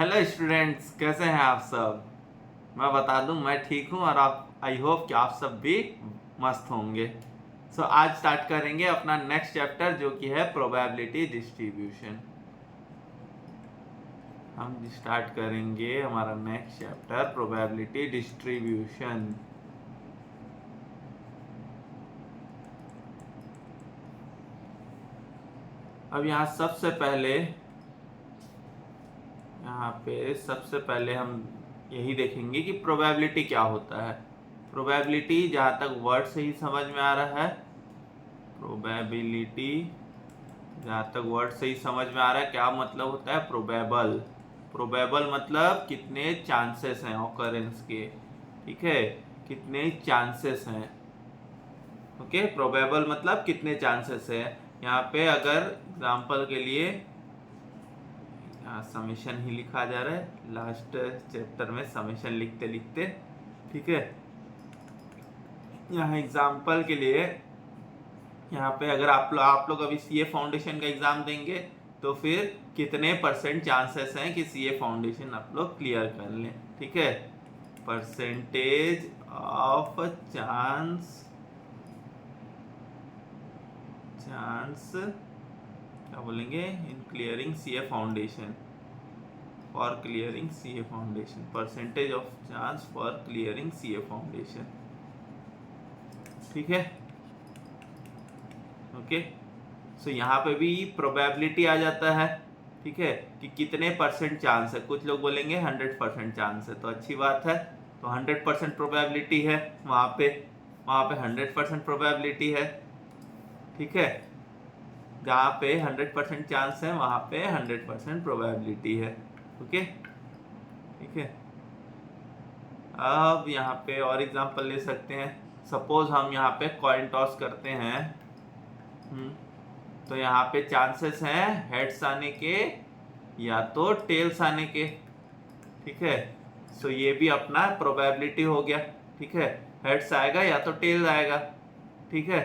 Hello students, कैसे हैं आप सब। मैं बता दूं, मैं ठीक हूं और आप आई होप कि आप सब भी मस्त होंगे। आज स्टार्ट करेंगे अपना नेक्स्ट चैप्टर जो कि है प्रोबेबिलिटी डिस्ट्रीब्यूशन। हम स्टार्ट करेंगे हमारा नेक्स्ट चैप्टर प्रोबेबिलिटी डिस्ट्रीब्यूशन। अब सबसे पहले हम यही देखेंगे कि प्रोबेबिलिटी क्या होता है। प्रोबेबिलिटी जहां तक वर्ड से ही समझ में आ रहा है, प्रोबेबिलिटी जहां तक वर्ड से ही समझ में आ रहा है, क्या मतलब होता है प्रोबेबल। प्रोबेबल मतलब कितने चांसेस हैं ऑकरेंस के, ठीक है, कितने चांसेस हैं। ओके, प्रोबेबल मतलब कितने चांसेस है। यहाँ पे अगर एग्जांपल के लिए यहाँ समेशन ही लिखा जा रहा है, लास्ट चैप्टर में समेशन लिखते लिखते, ठीक है। यहाँ एग्जांपल के लिए यहाँ पे अगर आप लोग अभी सीए फाउंडेशन का एग्जाम देंगे तो फिर कितने परसेंट चांसेस हैं कि सीए फाउंडेशन आप लोग क्लियर कर लें, ठीक है। परसेंटेज ऑफ चांस क्या बोलेंगे इन clearing CA foundation, for clearing CA foundation, percentage of chance for clearing CA foundation, ठीक है। ओके, सो यहाँ पे भी प्रोबेबिलिटी आ जाता है, ठीक है, कि कितने परसेंट चांस है। कुछ लोग बोलेंगे 100% चांस है, तो अच्छी बात है। तो 100% प्रोबेबिलिटी है वहाँ पे 100% प्रोबेबिलिटी है, ठीक है। जहाँ पे 100% चांस है वहाँ पे 100% प्रोबेबिलिटी है। ओके, ठीक है। अब यहाँ पे और एग्जांपल ले सकते हैं। सपोज हम यहाँ पे कॉइन टॉस करते हैं, तो यहाँ पे चांसेस हैं हेड्स आने के या तो टेल्स आने के, ठीक है। सो ये भी अपना प्रोबेबिलिटी हो गया, ठीक है। हेड्स आएगा या तो टेल्स आएगा, ठीक है।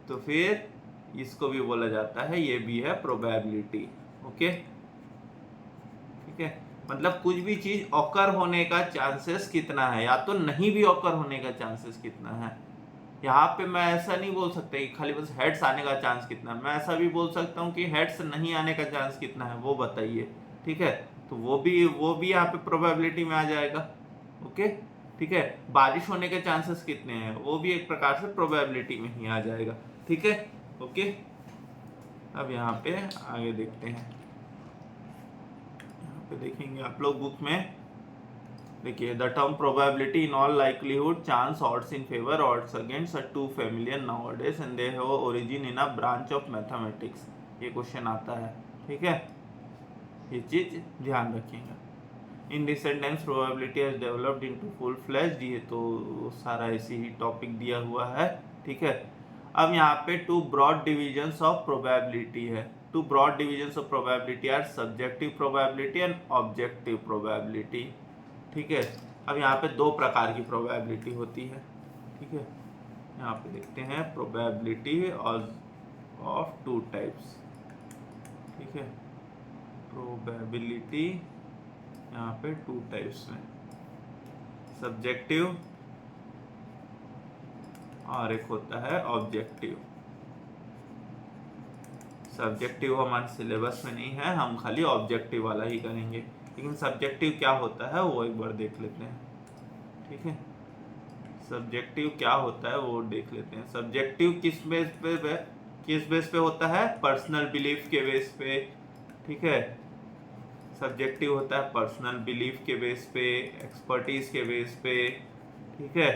तो फिर इसको भी बोला जाता है, ये भी है प्रोबेबिलिटी। ओके, ठीक है। मतलब कुछ भी चीज ऑकर होने का चांसेस कितना है, या तो नहीं भी ऑकर होने का चांसेस कितना है। यहाँ पे मैं ऐसा नहीं बोल सकता कि खाली बस हेड्स आने का चांस कितना है, मैं ऐसा भी बोल सकता हूँ कि हेड्स नहीं आने का चांस कितना है, वो बताइए, ठीक है। तो वो भी यहाँ पे प्रोबेबिलिटी में आ जाएगा। ओके, ठीक है। बारिश होने के चांसेस कितने हैं, वो भी एक प्रकार से प्रोबेबिलिटी में ही आ जाएगा, ठीक है। ओके, अब यहाँ पे आगे देखते हैं। यहाँ पे देखेंगे आप लोग बुक में, देखिए the term probability in all likelihood chance odds in favour odds against are too familiar nowadays and they have origin in a branch of mathematics. ये क्वेश्चन आता है, ठीक है, ये चीज ध्यान रखिएगा। In recent times probability has developed into full fledged, ये तो सारा ऐसे ही टॉपिक दिया हुआ है, ठीक है। अब यहाँ पे two broad divisions of probability है। Two broad divisions of probability are subjective probability and objective probability, ठीक है। अब यहाँ पे दो प्रकार की प्रोबेबिलिटी होती है, ठीक है। यहाँ पे देखते हैं प्रोबेबिलिटी ऑफ टू टाइप्स, ठीक है। प्रोबेबिलिटी यहाँ पे टू टाइप्स में, सब्जेक्टिव और एक होता है ऑब्जेक्टिव। सब्जेक्टिव हमारे सिलेबस में नहीं है, हम खाली ऑब्जेक्टिव वाला ही करेंगे। लेकिन सब्जेक्टिव क्या होता है वो एक बार देख लेते हैं, ठीक है। सब्जेक्टिव क्या होता है वो देख लेते हैं। सब्जेक्टिव किस बेस पे होता है, पर्सनल बिलीफ के बेस पे, ठीक है। सब्जेक्टिव होता है पर्सनल बिलीफ के बेस पे, एक्सपर्टीज के बेस पे, ठीक है।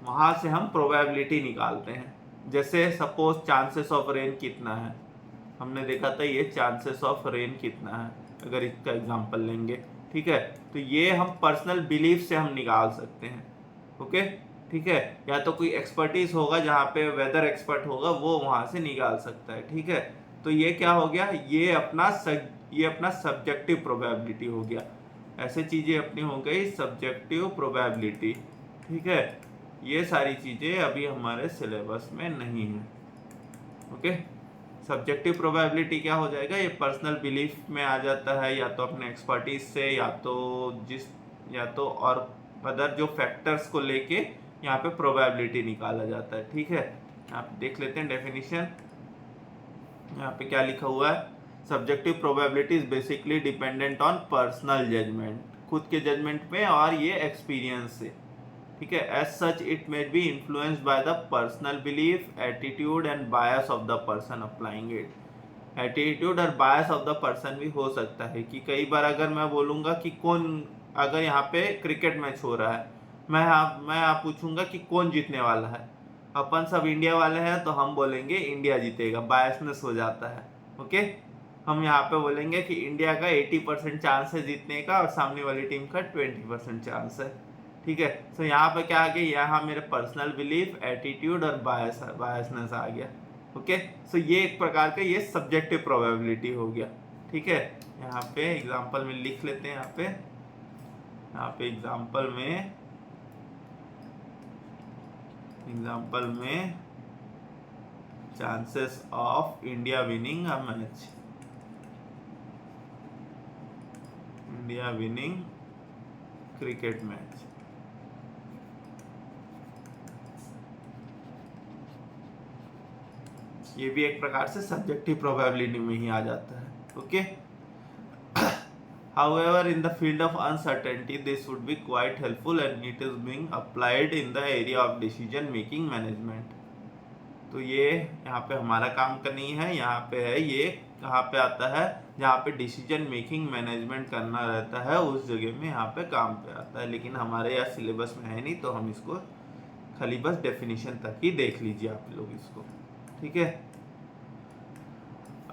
वहां से हम प्रोबेबिलिटी निकालते हैं। जैसे सपोज चांसेस ऑफ रेन कितना है, हमने देखा था ये चांसेस ऑफ रेन कितना है, अगर इसका एग्जांपल लेंगे, ठीक है। तो ये हम पर्सनल बिलीफ से हम निकाल सकते हैं, ओके, ठीक है। या तो कोई एक्सपर्टीज होगा जहाँ पे वेदर एक्सपर्ट होगा, वो वहां से निकाल सकता है, ठीक है। तो ये क्या हो गया, ये अपना सब्जेक्टिव प्रोबेबिलिटी हो गया। ऐसे चीजें अपनी हो गई सब्जेक्टिव प्रोबेबिलिटी, ठीक है। ये सारी चीजें अभी हमारे सिलेबस में नहीं है, ओके। सब्जेक्टिव प्रोबेबिलिटी क्या हो जाएगा, ये पर्सनल बिलीफ में आ जाता है, या तो अपने एक्सपर्टीज से, या तो और अदर जो फैक्टर्स को लेके यहाँ पे प्रोबेबिलिटी निकाला जाता है। ठीक है, आप देख लेते हैं डेफिनेशन। यहाँ पे क्या लिखा हुआ है, subjective probability is basically dependent on personal judgement, खुद के जजमेंट पे और ये एक्सपीरियंस से। ठीक है, as such it may be influenced by the personal belief, attitude and bias of the person applying it. Attitude और बायस ऑफ द पर्सन भी हो सकता है कि कई बार अगर मैं बोलूँगा कि कौन, अगर यहाँ पे क्रिकेट मैच हो रहा है, मैं आप पूछूंगा कि कौन जीतने वाला है, अपन सब इंडिया वाले हैं तो हम बोलेंगे इंडिया जीतेगा, बायसनेस हो जाता है। ओके, हम यहाँ पे बोलेंगे कि इंडिया का 80% चांस है जीतने का और सामने वाली टीम का 20% चांस है। ठीक है, तो यहाँ पे क्या आ गया, यहाँ मेरे पर्सनल बिलीफ, एटीट्यूड और बायसनेस आ गया। ओके, सो ये एक प्रकार का ये सब्जेक्टिव प्रोबेबिलिटी हो गया। ठीक है, यहाँ पे एग्जाम्पल में लिख लेते हैं। यहाँ पे एग्जाम्पल में chances of India winning a match, India winning cricket match. ये भी एक प्रकार से सब्जेक्टिव प्रोबेबिलिटी में ही आ जाता है। Okay, however in the field of uncertainty this would be quite helpful and it is being applied in the area of decision making management। तो ये यहाँ पे हमारा काम का नहीं है, यहाँ पे है, ये कहाँ पे आता है, जहाँ पे डिसीजन मेकिंग मैनेजमेंट करना रहता है उस जगह में यहाँ पे काम पे आता है, लेकिन हमारे यहाँ सिलेबस में है नहीं, तो हम इसको खाली बस डेफिनेशन तक ही देख लीजिए आप लोग इसको। ठीक है,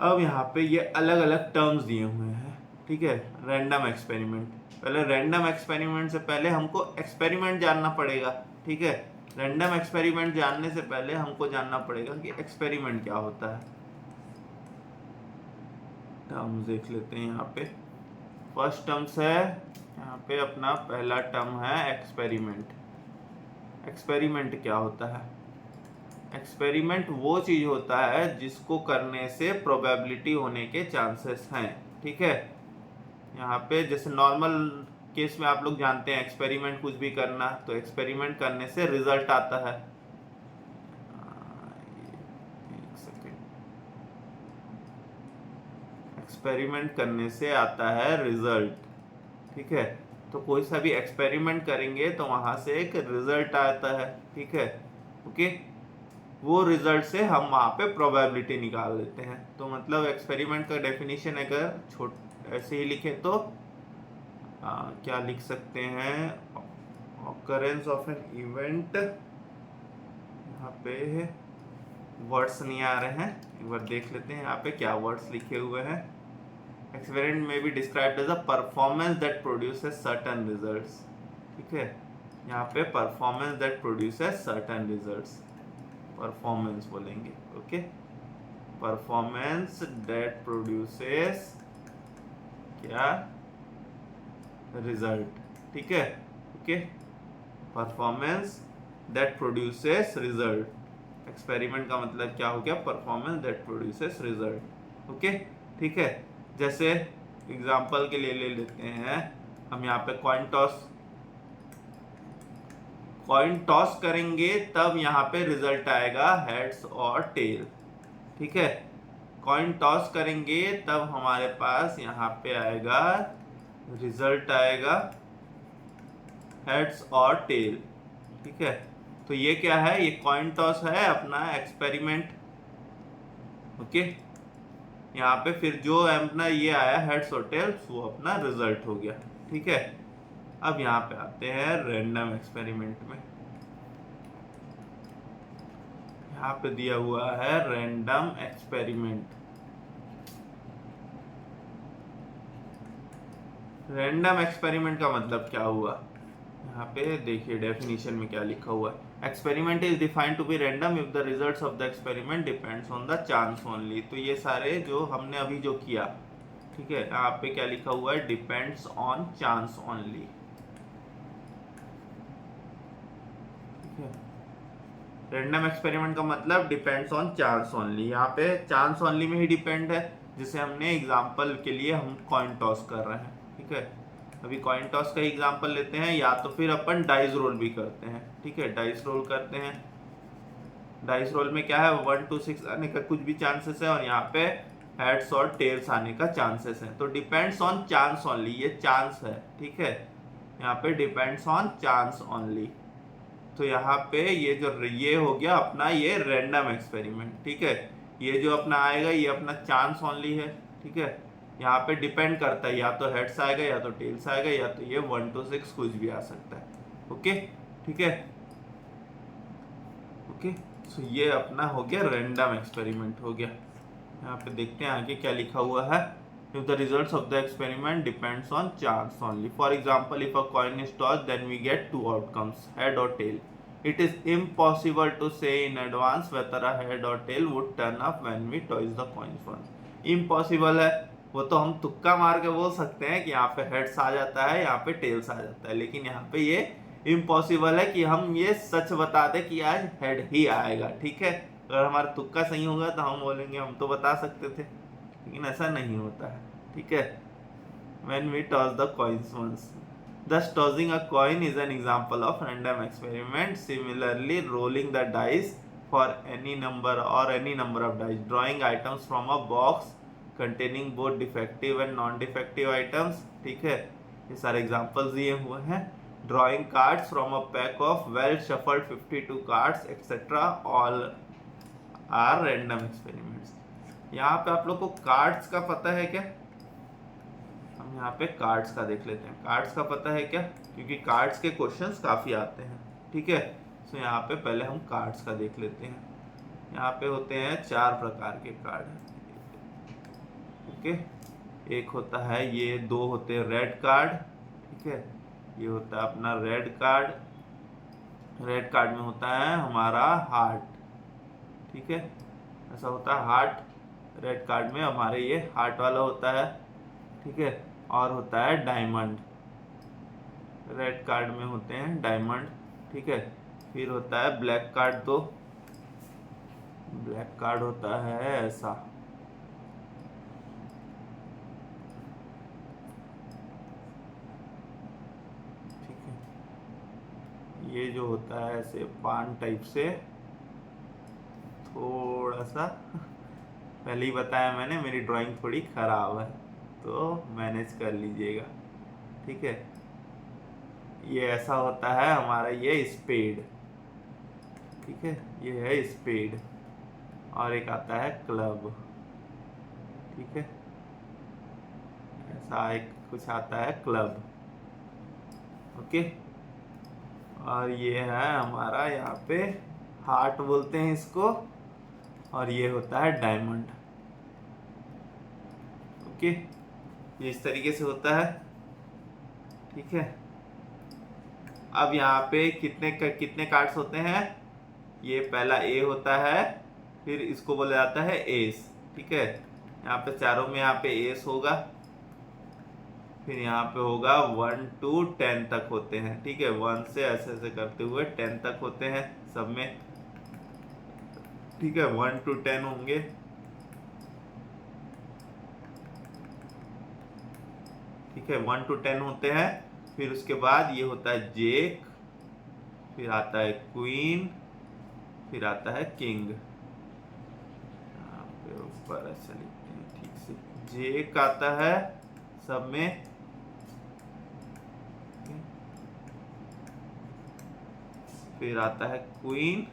अब यहाँ पे ये अलग अलग टर्म्स दिए हुए हैं। ठीक है, रैंडम एक्सपेरिमेंट, पहले रैंडम एक्सपेरिमेंट से पहले हमको एक्सपेरिमेंट जानना पड़ेगा। ठीक है, रैंडम एक्सपेरिमेंट जानने से पहले हमको जानना पड़ेगा कि एक्सपेरिमेंट क्या होता है। टर्म्स देख लेते हैं। यहाँ पे फर्स्ट टर्म्स है, यहाँ पे अपना पहला टर्म है एक्सपेरिमेंट। एक्सपेरिमेंट क्या होता है, एक्सपेरिमेंट वो चीज होता है जिसको करने से प्रोबेबिलिटी होने के चांसेस हैं। ठीक है, यहाँ पे जैसे नॉर्मल केस में आप लोग जानते हैं एक्सपेरिमेंट कुछ भी करना, तो एक्सपेरिमेंट करने से रिजल्ट आता है। एक सेकेंड, एक्सपेरिमेंट करने से आता है रिजल्ट। ठीक है, तो कोई सा भी एक्सपेरिमेंट करेंगे तो वहां से एक रिजल्ट आता है। ठीक है, ओके, वो रिजल्ट से हम वहाँ पे प्रोबेबिलिटी निकाल लेते हैं। तो मतलब एक्सपेरिमेंट का डेफिनेशन अगर ऐसे ही लिखे तो क्या लिख सकते हैं, ऑकरेंस ऑफ एन इवेंट। यहाँ पे वर्ड्स नहीं आ रहे हैं, एक बार देख लेते हैं यहाँ पे क्या वर्ड्स लिखे हुए हैं। एक्सपेरिमेंट में be described as a performance that produces certain results. ठीक है, यहाँ पे performance that produces certain results, performance बोलेंगे। ओके, परफॉर्मेंस दैट प्रोड्यूसेस क्या, रिजल्ट। ठीक है, okay, performance that produces result. Experiment का मतलब क्या हो गया, performance that produces result. Okay, ठीक है, जैसे एग्जांपल के लिए ले लेते हैं हम यहाँ पे कॉइन टॉस करेंगे तब यहाँ पे रिजल्ट आएगा हेड्स और टेल। ठीक है, कॉइन टॉस करेंगे तब हमारे पास यहाँ पे आएगा, रिजल्ट आएगा हेड्स और टेल। ठीक है, तो ये क्या है, ये कॉइन टॉस है अपना एक्सपेरिमेंट। ओके, यहाँ पे फिर जो अपना ये आया हेड्स और टेल्स वो अपना रिजल्ट हो गया। ठीक है, अब यहाँ पे आते हैं रैंडम एक्सपेरिमेंट में। यहाँ पे दिया हुआ है रैंडम एक्सपेरिमेंट। रैंडम एक्सपेरिमेंट का मतलब क्या हुआ, यहाँ पे देखिए डेफिनेशन में क्या लिखा हुआ है। Experiment is defined to be random if the results of the experiment depends on the chance only. तो ये सारे जो हमने अभी जो किया, ठीक है, यहाँ पे क्या लिखा हुआ है, डिपेंड्स ऑन चांस ओनली। ठीक है, रैंडम एक्सपेरिमेंट का मतलब डिपेंड्स ऑन चांस ओनली। यहाँ पे चांस ओनली में ही डिपेंड है, जिसे हमने एग्जांपल के लिए हम कॉइन टॉस कर रहे हैं। ठीक है, अभी कॉइन टॉस का एग्जांपल लेते हैं, या तो फिर अपन डाइस रोल भी करते हैं। ठीक है, डाइस रोल करते हैं। डाइस रोल में क्या है, 1 to 6 आने का कुछ भी चांसेस है, और यहाँ पे हेड्स और टेल्स आने का चांसेस है। तो डिपेंड्स ऑन चांस ओनली, ये चांस है। ठीक है, यहाँ पे डिपेंड्स ऑन चांस ओनली। तो यहाँ पे ये हो गया अपना ये रैंडम एक्सपेरिमेंट। ठीक है, ये जो अपना आएगा ये अपना चांस ओनली है। ठीक है, यहाँ पे डिपेंड करता है, या तो हेड्स आएगा या तो टेल्स आएगा, या तो ये 1 to 6 कुछ भी आ सकता है। ओके, ठीक है, ओके। सो ये अपना हो गया रैंडम एक्सपेरिमेंट हो गया। यहाँ पे देखते हैं आगे क्या लिखा हुआ है। If the results of the experiment depends on chance only. For example, if a coin is tossed, then we get two outcomes, head or tail. It is impossible to say in advance whether a head or tail would turn up when we toss the coins once. Impossible है, वो तो हम तुक्का मार के बोल सकते हैं कि यहाँ पे हेड्स आ जाता है, यहाँ पे टेल्स आ जाता है, लेकिन यहाँ पे ये इम्पॉसिबल है कि हम ये सच बता दें कि आज हेड ही आएगा। ठीक है, अगर हमारा तुक्का सही होगा तो हम बोलेंगे हम तो बता सकते थे, लेकिन ऐसा नहीं होता है। ठीक है, when we toss the coins once. Thus tossing a coin is an example of random experiment. Similarly, rolling the dice for any number of dice, drawing items from a box containing both defective and non-defective items. ठीक है, ये सारे examples दिए हुए हैं। Drawing cards from a pack of well shuffled 52 cards, etc. all are random experiments. यहाँ पे आप लोग को कार्ड्स का पता है क्या? हम यहाँ पे कार्ड्स का देख लेते हैं। कार्ड्स का पता है क्या? क्योंकि कार्ड्स के क्वेश्चंस काफ़ी आते हैं। ठीक है, तो यहाँ पे पहले हम कार्ड्स का देख लेते हैं। यहाँ पे होते हैं 4 प्रकार के कार्ड। ओके, एक होता है ये, 2 होते हैं रेड कार्ड। ठीक है, ये होता है अपना रेड कार्ड। रेड कार्ड में होता है हमारा हार्ट। ठीक है, ऐसा होता है हार्ट। रेड कार्ड में हमारे ये हार्ट वाला होता है। ठीक है, और होता है डायमंड। रेड कार्ड में होते हैं डायमंड। ठीक है, फिर होता है ब्लैक कार्ड। तो ब्लैक कार्ड होता है ऐसा। ठीक है, ये जो होता है ऐसे पान टाइप से, थोड़ा सा पहले ही बताया मैंने मेरी ड्राइंग थोड़ी खराब है, तो मैनेज कर लीजिएगा। ठीक है, ये ऐसा होता है हमारा ये स्पेड। ठीक है, ये है स्पेड। और एक आता है क्लब। ठीक है, ऐसा एक कुछ आता है क्लब। ओके, और ये है हमारा यहाँ पे हार्ट बोलते हैं इसको, और ये होता है डायमंड। ओके, ये इस तरीके से होता है। ठीक है, अब यहाँ पे कितने कार्ड्स होते हैं? ये पहला ए होता है, फिर इसको बोला जाता है एस। ठीक है, यहाँ पे चारों में यहाँ पे एस होगा, फिर यहाँ पे होगा 1 to 10 तक होते हैं। ठीक है, 1 से ऐसे ऐसे करते हुए 10 तक होते हैं सब में। ठीक है, 1 to 10 होंगे। ठीक है, 1 to 10 होते हैं। फिर उसके बाद ये होता है जेक, फिर आता है क्वीन, फिर आता है किंग। यहाँ पे ऊपर ऐसे लिखते हैं ठीक से, जेक आता है सब में। फिर आता है क्वीन,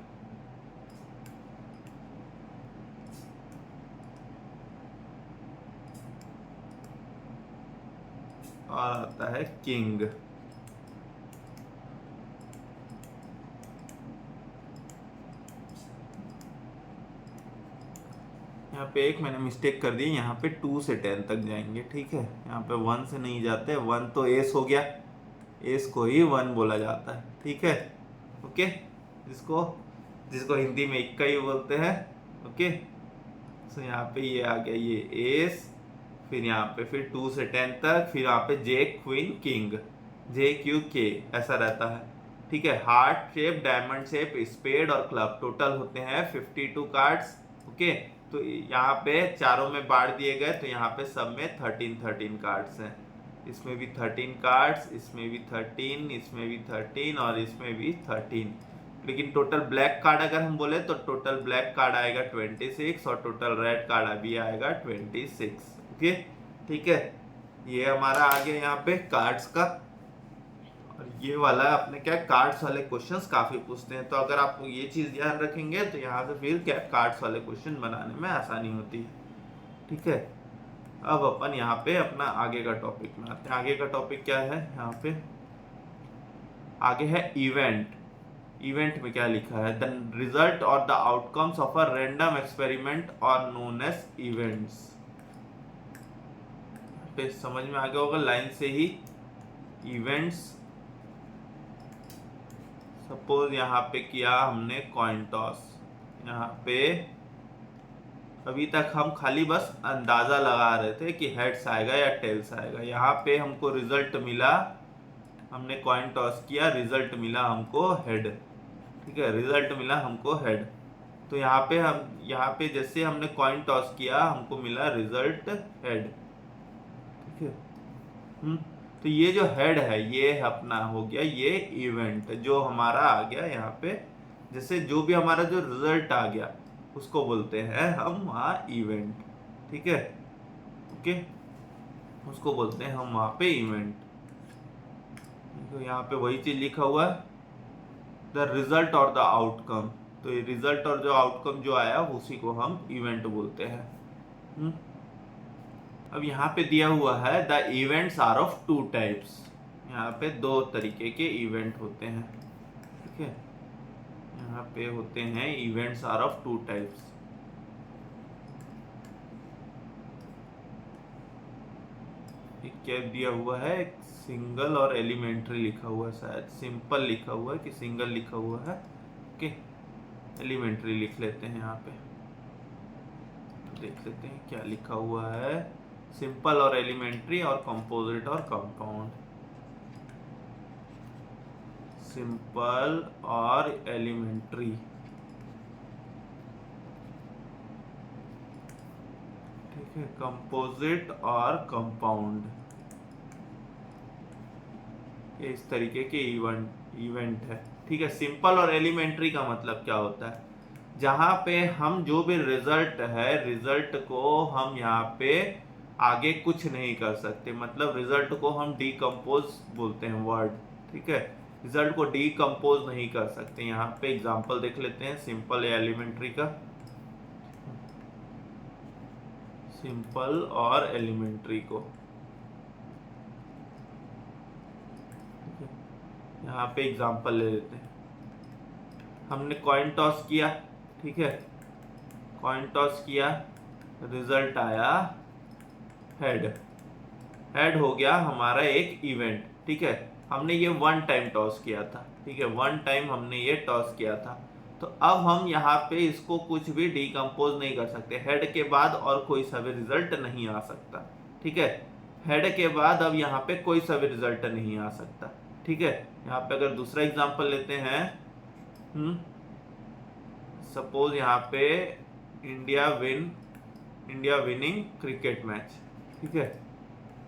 और आता है किंग। यहाँ पे एक मैंने मिस्टेक कर दी, यहाँ पे 2 से 10 तक जाएंगे। ठीक है, यहाँ पे 1 से नहीं जाते। 1 तो एस हो गया, एस को ही 1 बोला जाता है। ठीक है, ओके, जिसको हिंदी में इक्का ही बोलते हैं। ओके, तो यहाँ पे ये आ गया ये एस, फिर यहाँ पे फिर 2 से 10 तक, फिर यहाँ पे जे क्वीन किंग, JQK ऐसा रहता है। ठीक है। Heart shape, diamond shape, spade और क्लब, टोटल होते हैं 52 कार्ड्स। ओके, तो यहाँ पे चारों में बांट दिए गए, तो यहाँ पे सब में 13 कार्ड्स हैं। इसमें भी 13 कार्ड्स, इसमें भी 13, इसमें भी 13 और इसमें भी 13। लेकिन टोटल ब्लैक कार्ड अगर हम बोले तो टोटल ब्लैक कार्ड आएगा 26 और टोटल रेड कार्ड भी आएगा 26। ओके, ठीक है। ये हमारा आ गया यहाँ पे कार्ड्स का। और ये वाला अपने क्या कार्ड्स वाले क्वेश्चंस काफी पूछते हैं, तो अगर आप ये चीज ध्यान रखेंगे तो यहाँ से फिर क्या कार्ड्स वाले क्वेश्चन बनाने में आसानी होती है। ठीक है, अब अपन यहाँ पे अपना आगे का टॉपिक में आते हैं। आगे का टॉपिक क्या है, यहाँ पे आगे है इवेंट। इवेंट में क्या लिखा है, द रिजल्ट और the outcomes of a random experiment are known as events. पे समझ में आ गया होगा लाइन से ही, इवेंट्स। सपोज यहाँ पे किया हमने कॉइन टॉस, यहाँ पे अभी तक हम खाली बस अंदाजा लगा रहे थे कि हेड्स आएगा या टेल्स आएगा। यहाँ पे हमको रिजल्ट मिला, हमने कॉइन टॉस किया, रिजल्ट मिला हमको हेड। ठीक है, रिजल्ट मिला हमको हेड। तो यहाँ पे जैसे हमने कॉइन टॉस किया हमको मिला रिजल्ट हेड। ठीक है, तो ये जो हेड है ये अपना हो गया ये इवेंट जो हमारा आ गया यहाँ पे। जैसे जो भी हमारा जो रिजल्ट आ गया उसको बोलते हैं हम वहाँ इवेंट। ठीक है, ओके, उसको बोलते हैं हम वहाँ पे इवेंट। तो यहाँ पे वही चीज लिखा हुआ है, द रिजल्ट और द आउटकम। तो ये रिजल्ट और जो आउटकम जो आया उसी को हम इवेंट बोलते हैं। अब यहाँ पे दिया हुआ है the events are of 2 types. यहाँ पे 2 तरीके के इवेंट होते हैं। ठीक है, यहाँ पे होते हैं इवेंट्स आर ऑफ 2 टाइप्स। क्या दिया हुआ है, एक सिंगल और एलिमेंट्री लिखा हुआ है, शायद सिंपल लिखा हुआ है कि सिंगल लिखा हुआ है। ओके, एलिमेंट्री लिख लेते हैं यहाँ पे, तो देख लेते हैं क्या लिखा हुआ है। सिंपल और एलिमेंट्री और कंपोजिट और कंपाउंड। सिंपल और एलिमेंट्री। ठीक है, कंपोजिट और कंपाउंड, ये इस तरीके के इवेंट है। ठीक है, सिंपल और एलिमेंट्री का मतलब क्या होता है, जहां पे हम जो भी रिजल्ट है, रिजल्ट को हम यहाँ पे आगे कुछ नहीं कर सकते। मतलब रिजल्ट को हम डीकम्पोज बोलते हैं वर्ड। ठीक है, रिजल्ट को डीकम्पोज नहीं कर सकते। यहाँ पे एग्जांपल देख लेते हैं सिंपल या एलिमेंट्री का। सिंपल और एलिमेंट्री को यहाँ पे एग्जांपल ले लेते हैं। हमने कॉइन टॉस किया, ठीक है, कॉइन टॉस किया, रिजल्ट आया हेड। हेड हो गया हमारा एक इवेंट। ठीक है, हमने ये 1 टाइम टॉस किया था। ठीक है, 1 टाइम हमने ये टॉस किया था। तो अब हम यहाँ पे इसको कुछ भी डीकम्पोज नहीं कर सकते। हेड के बाद और कोई सा भी रिजल्ट नहीं आ सकता। ठीक है, हेड के बाद अब यहाँ पे कोई सा भी रिजल्ट नहीं आ सकता। ठीक है, यहाँ पे अगर दूसरा एग्जांपल लेते हैं, सपोज यहाँ पे इंडिया विनिंग क्रिकेट मैच। ठीक है,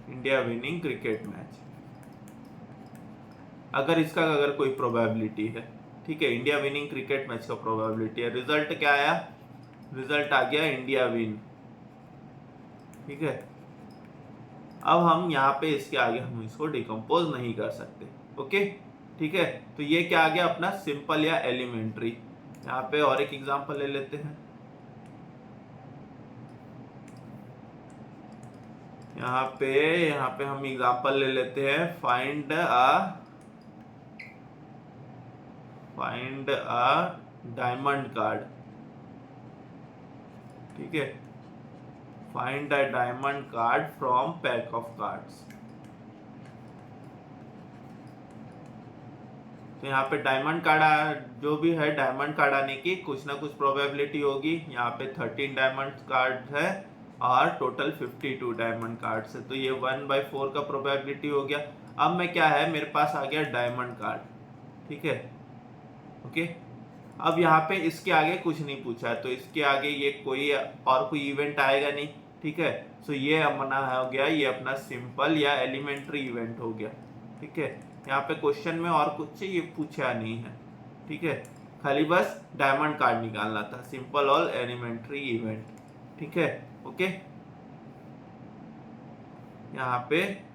इंडिया विनिंग क्रिकेट मैच, अगर कोई प्रोबेबिलिटी है। ठीक है, इंडिया विनिंग क्रिकेट मैच का प्रोबेबिलिटी है। रिजल्ट क्या आया, रिजल्ट आ गया इंडिया विन। ठीक है, अब हम यहाँ पे इसके आगे हम इसको डिकम्पोज नहीं कर सकते। ओके, ठीक है, तो ये क्या आ गया अपना सिंपल या एलिमेंट्री। यहाँ पे और एक एग्जांपल ले लेते हैं। यहाँ पे हम एग्जांपल ले लेते हैं, फाइंड अ डायमंड कार्ड। ठीक है, find a diamond card from pack of cards. तो यहाँ पे डायमंड कार्ड जो भी है, डायमंड कार्ड आने की कुछ ना कुछ प्रोबेबिलिटी होगी। यहाँ पे 13 डायमंड कार्ड है और टोटल 52 डायमंड कार्ड है, तो ये 1/4 का प्रोबेबिलिटी हो गया। अब मैं क्या है, मेरे पास आ गया डायमंड कार्ड। ठीक है, ओके। अब यहाँ पे इसके आगे कुछ नहीं पूछा है, तो इसके आगे ये कोई और कोई इवेंट आएगा नहीं, ठीक है। सो ये अपना हो गया, ये अपना सिंपल या एलिमेंट्री इवेंट हो गया, ठीक है। यहाँ पे क्वेश्चन में और कुछ ये पूछा नहीं है, ठीक है, खाली बस डायमंड कार्ड निकालना था, सिंपल और एलिमेंट्री इवेंट, ठीक है, ओके। यहाँ पे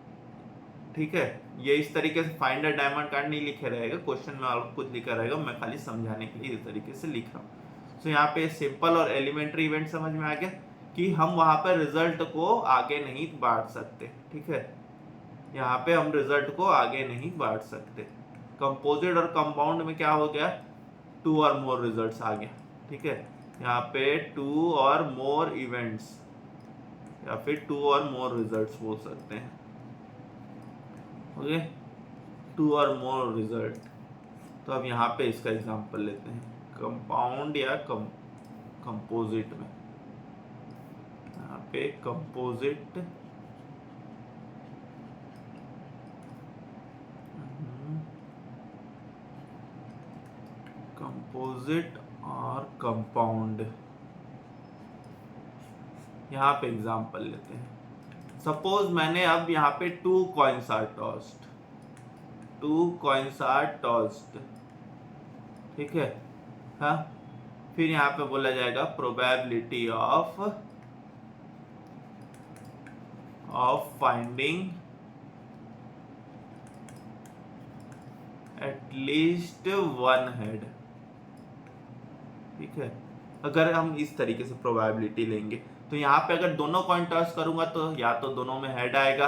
ठीक है, ये इस तरीके से फाइंड अ डायमंड कार्ड नहीं लिखे रहेगा, क्वेश्चन में और कुछ लिखा रहेगा, मैं खाली समझाने के लिए इस तरीके से लिख रहा हूँ। सो यहाँ पे सिंपल और एलिमेंट्री इवेंट समझ में आ गया कि हम वहां पर रिजल्ट को आगे नहीं बांट सकते, ठीक है। यहाँ पे हम रिजल्ट को आगे नहीं बांट सकते। कंपोजिट और कंपाउंड में क्या हो गया, 2 और मोर रिजल्ट्स आ गया, ठीक है। यहाँ पे 2 और मोर इवेंट्स या फिर 2 और मोर रिजल्ट्स बोल सकते हैं, ओके, 2 और मोर रिजल्ट। तो अब यहाँ पे इसका एग्जांपल लेते हैं, कंपाउंड या कंपोजिट में। यहाँ पे कंपोजिट, कंपोजिट और कंपाउंड, यहाँ पे एग्जांपल लेते हैं। सपोज मैंने अब यहाँ पे 2 coins are tossed, 2 coins are tossed, ठीक है, हाँ। फिर यहाँ पे बोला जाएगा probability of finding at least 1 head, ठीक है। अगर हम इस तरीके से प्रोबेबिलिटी लेंगे तो यहाँ पे अगर दोनों कॉइन टॉस करूंगा तो या तो दोनों में हेड आएगा,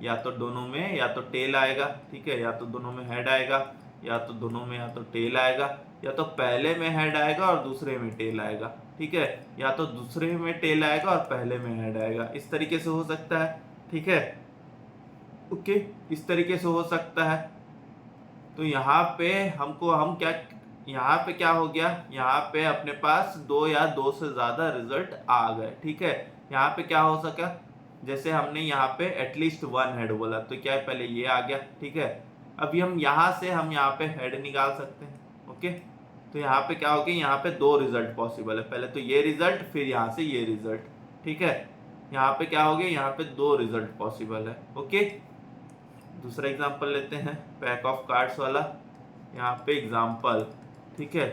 या तो दोनों में या तो टेल आएगा, ठीक है, या तो दोनों में हेड आएगा, या तो दोनों में या तो टेल आएगा, या तो पहले में हेड आएगा और दूसरे में टेल आएगा, ठीक है, या तो दूसरे में टेल आएगा और पहले में हेड आएगा। इस तरीके से हो सकता है, ठीक है, ओके, इस तरीके से हो सकता है। तो यहाँ पे हम क्या, यहाँ पे क्या हो गया, यहाँ पे अपने पास 2 या 2 से ज्यादा रिजल्ट आ गए, ठीक है। यहाँ पे क्या हो सका, जैसे हमने यहाँ पे एटलीस्ट 1 हेड बोला तो क्या है, पहले ये आ गया, ठीक है। अभी हम यहाँ से यहाँ पे हेड निकाल सकते हैं, ओके। तो यहाँ पे क्या हो गया, यहाँ पे 2 रिजल्ट पॉसिबल है, पहले तो ये रिजल्ट फिर यहाँ से ये रिजल्ट, ठीक है। यहाँ पे क्या हो गया, यहाँ पे 2 रिजल्ट पॉसिबल है, ओके। दूसरा एग्जांपल लेते हैं, पैक ऑफ कार्ड्स वाला। यहाँ पे एग्जांपल, ठीक है,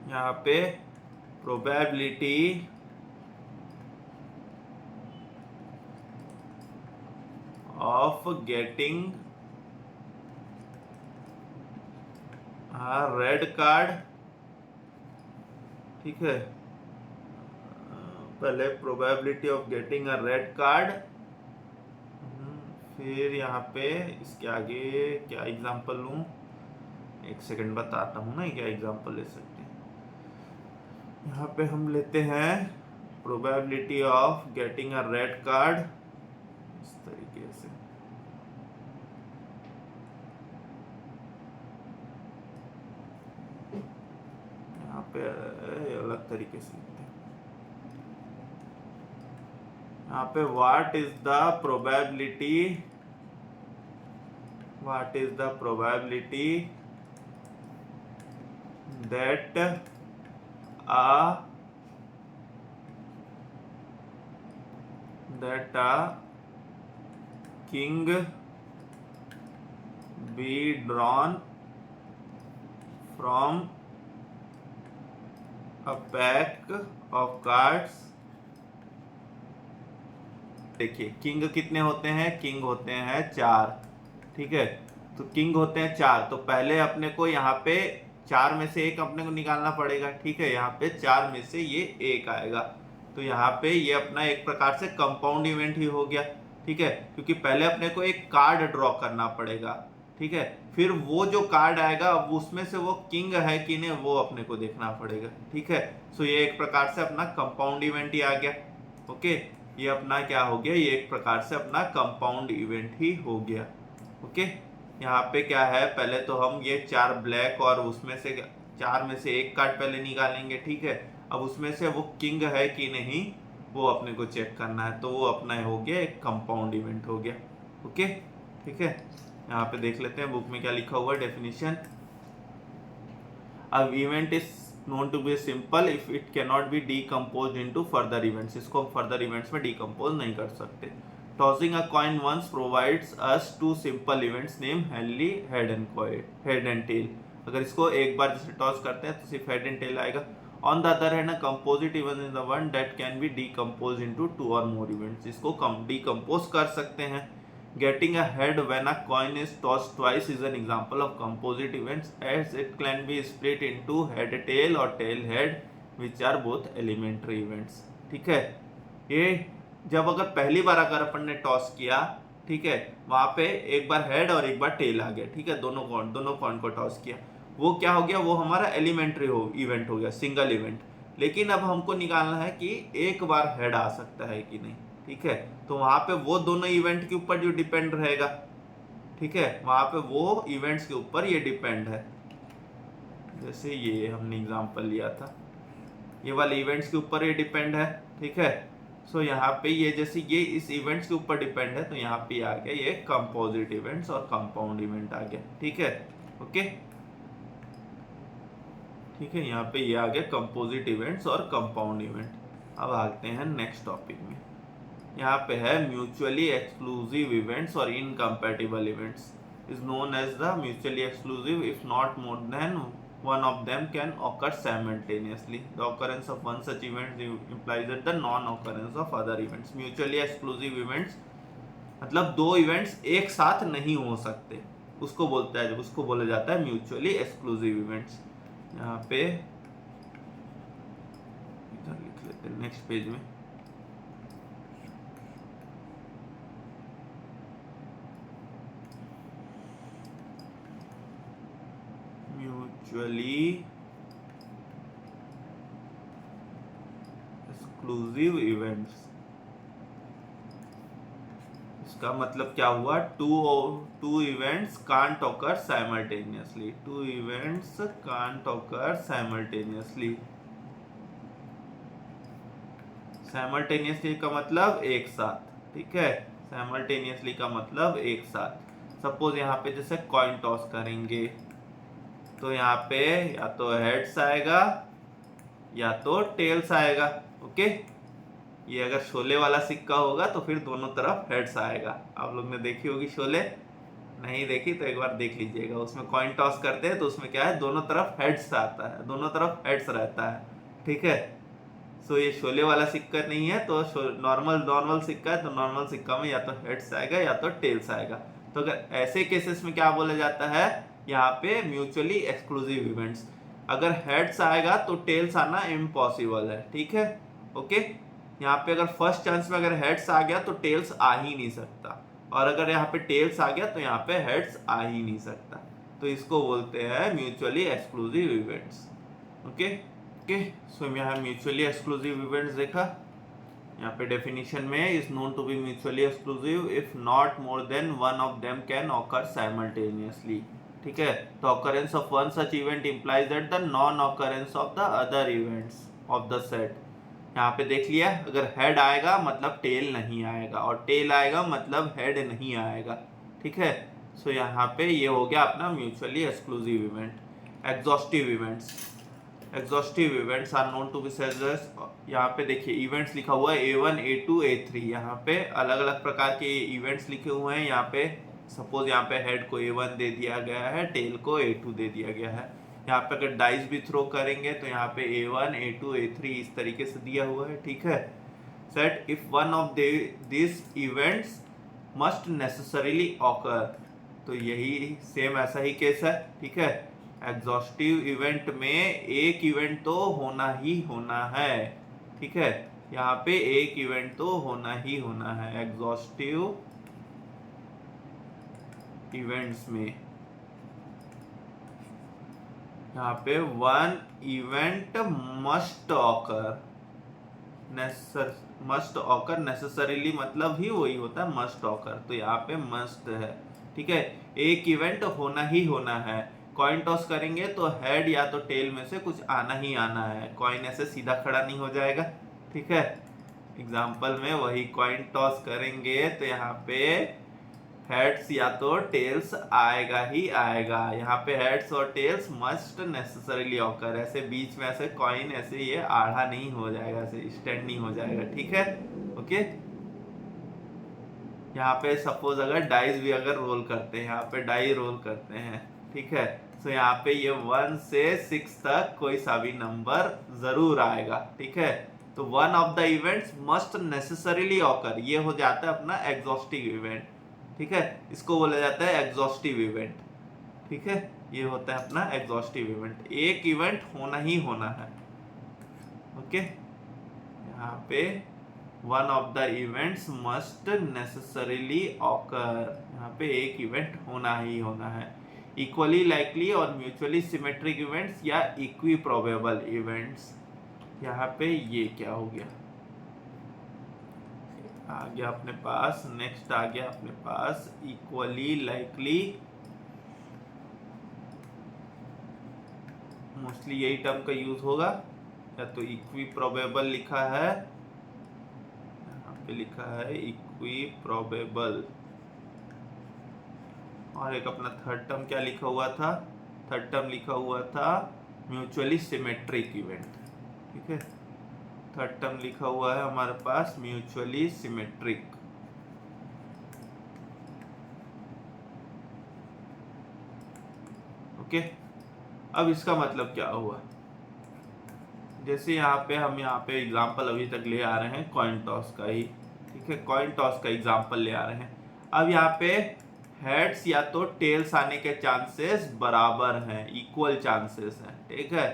यहाँ पे probability of getting red card, ठीक है, पहले probability of getting a red card, फिर यहाँ पे इसके आगे क्या एग्जांपल लूँ, एक सेकंड बताता हूँ ना क्या एग्जांपल ले सकते हैं। यहाँ पे हम लेते हैं probability of getting a red card, इस तरीके से, यहाँ पे अलग तरीके से लिखते हैं। यहाँ पे what is the probability that a king be drawn from a pack of cards। देखिए किंग कितने होते हैं, किंग होते हैं 4, ठीक है। तो किंग होते हैं 4, तो पहले अपने को यहाँ पे 4 में से एक अपने को निकालना पड़ेगा, ठीक है। यहाँ पे 4 में से ये एक आएगा, तो यहाँ पे ये अपना एक प्रकार से कंपाउंड इवेंट ही हो गया, ठीक है, क्योंकि पहले अपने को एक कार्ड ड्रॉ करना पड़ेगा, ठीक है। फिर वो जो कार्ड आएगा अब उसमें से वो किंग है कि नहीं वो अपने को देखना पड़ेगा, ठीक है। सो ये एक प्रकार से अपना कंपाउंड इवेंट ही आ गया, ओके। ये अपना क्या हो गया, ये एक प्रकार से अपना कंपाउंड इवेंट ही हो गया, ओके। यहाँ पे क्या है, पहले तो हम ये 4 ब्लैक और उसमें से 4 में से एक कार्ड पहले निकालेंगे, ठीक है। अब उसमें से वो किंग है कि नहीं वो अपने को चेक करना है, तो वो अपना हो गया एक कंपाउंड इवेंट हो गया, ओके, ठीक है। यहाँ पे देख लेते हैं बुक में क्या लिखा हुआ है डेफिनेशन। अब event is known to be simple if it can not be decomposed into further events, इसको हम फर्दर इवेंट्स में डीकम्पोज नहीं कर सकते। Tossing a coin once provides us two simple events namely head and tail. अगर इसको एक बार जैसे टॉस करते हैं तो सिर्फ हेड एंड टेल आएगा। On the other hand, composite event is the one that can be decomposed into 2 और मोर इवेंट्स, इसको डीकम्पोज कर सकते हैं। Getting a head when a coin is tossed twice is an example of composite events, as it can be split into head tail or tail head, which are both elementary events। ठीक है, ये जब अगर पहली बार अगर अपन ने toss किया, ठीक है, वहां पे एक बार हेड और एक बार टेल आ गया, ठीक है, दोनों कॉइन को टॉस किया, वो क्या हो गया, वो हमारा एलिमेंट्री इवेंट हो गया, सिंगल इवेंट। लेकिन अब हमको निकालना है कि एक बार हेड आ सकता है कि नहीं, ठीक है, तो वहां पे वो दोनों इवेंट के ऊपर जो डिपेंड रहेगा, ठीक है, वहां पे वो इवेंट्स के ऊपर ये डिपेंड है। जैसे ये हमने एग्जांपल लिया था, ये वाले इवेंट्स के ऊपर ये डिपेंड है, ठीक है। सो यहाँ पे ये जैसे ये इस इवेंट्स के ऊपर डिपेंड है, तो यहाँ पे आ गया ये कंपोजिट इवेंट्स और कंपाउंड इवेंट आ गया, ठीक है, ओके, ठीक है, यहाँ पे ये आ गया कंपोजिट इवेंट्स और कंपाउंड इवेंट। अब आते हैं नेक्स्ट टॉपिक में। यहाँ पे है म्यूचुअली एक्सक्लूसिव इवेंट्स और incompatible events is known as the mutually exclusive if not more than one of them can occur simultaneously. The occurrence of one such event implies that the non-occurrence of other events. Mutually exclusive events मतलब दो events एक साथ नहीं हो सकते, उसको बोलता है, उसको बोला जाता है म्यूचुअली एक्सक्लूसिव इवेंट्स। यहाँ पे इधर लिख लेते हैं नेक्स्ट पेज में। म्यूचुअली एक्सक्लूसिव इवेंट्स, इसका मतलब क्या हुआ, two events can't occur simultaneously, two events can't occur simultaneously. Simultaneously का मतलब एक साथ, ठीक है, साइमल्टेनियसली का मतलब एक साथ। सपोज यहाँ पे जैसे कॉइन टॉस करेंगे, तो यहाँ पे या तो हेड्स आएगा या तो टेल्स आएगा, ओके। ये अगर शोले वाला सिक्का होगा तो फिर दोनों तरफ हेड्स आएगा। आप लोग ने देखी होगी शोले, नहीं देखी तो एक बार देख लीजिएगा। उसमें कॉइन टॉस करते हैं तो उसमें क्या है, दोनों तरफ हेड्स आता है, दोनों तरफ हेड्स रहता है, ठीक है। सो ये शोले वाला सिक्का नहीं है, तो नॉर्मल सिक्का है, तो नॉर्मल सिक्का में या तो हेड्स आएगा या तो टेल्स आएगा। तो अगर ऐसे केसेस में क्या बोला जाता है, यहाँ पे म्यूचुअली एक्सक्लूसिव इवेंट्स, अगर हेड्स आएगा तो टेल्स आना इम्पॉसिबल है, ठीक है, ओके। यहाँ पे अगर फर्स्ट चांस में अगर हेड्स आ गया तो टेल्स आ ही नहीं सकता, और अगर यहाँ पे टेल्स आ गया तो यहाँ पे हेड्स आ ही नहीं सकता, तो इसको बोलते हैं mutually exclusive events, okay okay. So यहाँ म्यूचुअली एक्सक्लूसिव इवेंट्स देखा, यहाँ पे डेफिनेशन में is known to be mutually exclusive if not more than one of them can occur simultaneously, ठीक है। तो occurrence of one such event implies that the non occurrence of the other events of the set. यहाँ पे देख लिया, अगर head आएगा मतलब टेल नहीं आएगा, और टेल आएगा मतलब हेड नहीं आएगा, ठीक है। सो यहाँ पे ये हो गया अपना mutually exclusive event. Exhaustive events, exhaustive events are known to be cells, यहाँ पे देखिए इवेंट्स लिखा हुआ है A1 A2 A3, यहाँ पे अलग अलग प्रकार के इवेंट्स लिखे हुए हैं। यहाँ पे सपोज यहाँ पे हेड को A1 दे दिया गया है, टेल को A2 दे दिया गया है। यहाँ पे अगर डाइस भी थ्रो करेंगे तो यहाँ पे A1 A2 A3 इस तरीके से दिया हुआ है, ठीक है। Set if one of this events must necessarily occur, तो यही सेम ऐसा ही केस है, ठीक है। एग्जॉस्टिव इवेंट में एक इवेंट तो होना ही होना है, ठीक है, यहाँ पे एक इवेंट तो होना ही होना है एग्जॉस्टिव इवेंट्स में। यहाँ पे one event must occur, must occur necessarily मतलब ही वही होता है मस्ट ऑकर, तो यहाँ पे मस्ट है, ठीक है। एक इवेंट होना ही होना है। कॉइन टॉस करेंगे तो हेड या तो टेल में से कुछ आना ही आना है, कॉइन ऐसे सीधा खड़ा नहीं हो जाएगा, ठीक है। एग्जाम्पल में वही कॉइन टॉस करेंगे तो यहाँ पे हेड्स या तो टेल्स आएगा ही आएगा। यहाँ पे हेड्स और टेल्स मस्ट नेसेसरीली ऑकर, ऐसे बीच में ऐसे कॉइन ऐसे ये आधा नहीं हो जाएगा, ऐसे स्टैंड नहीं हो जाएगा, ठीक है। ओके, यहाँ पे सपोज अगर डाइज भी अगर रोल करते हैं, यहाँ पे डाई रोल करते हैं, ठीक है, तो यहाँ पे ये 1 से 6 तक कोई सा भी नंबर जरूर आएगा, ठीक है। तो one of the events must necessarily occur, ये हो जाता है अपना एग्जॉस्टिव इवेंट, ठीक है, इसको बोला जाता है एग्जॉस्टिव इवेंट, ठीक है, ये होता है अपना एग्जॉस्टिव इवेंट, एक इवेंट होना ही होना है। ओके, यहाँ पे one of the events must necessarily occur, यहाँ पे एक इवेंट होना ही होना है। इक्वली लाइकली और म्यूचुअली सिमेट्रिक इवेंट्स या इक्वी प्रोबेबल इवेंट्स, यहाँ पे ये क्या हो गया, आ गया अपने पास, नेक्स्ट आ गया अपने पास इक्वली लाइकली, मोस्टली यही टर्म का यूज होगा, या तो इक्वी प्रोबेबल लिखा है, यहाँ पे लिखा है इक्वी प्रोबेबल, और एक अपना थर्ड टर्म क्या लिखा हुआ था, थर्ड टर्म लिखा हुआ था म्यूचुअली सिमेट्रिक इवेंट, ठीक है, थर्ड टर्म लिखा हुआ है हमारे पास म्यूचुअली सिमेट्रिक। ओके, अब इसका मतलब क्या हुआ, जैसे यहाँ पे हम यहाँ पे एग्जांपल अभी तक ले आ रहे हैं कॉइन टॉस का ही, ठीक है, कॉइन टॉस का एग्जांपल ले आ रहे हैं। अब यहाँ पे हेड्स या तो टेल्स आने के चांसेस बराबर हैं, इक्वल चांसेस हैं, ठीक है,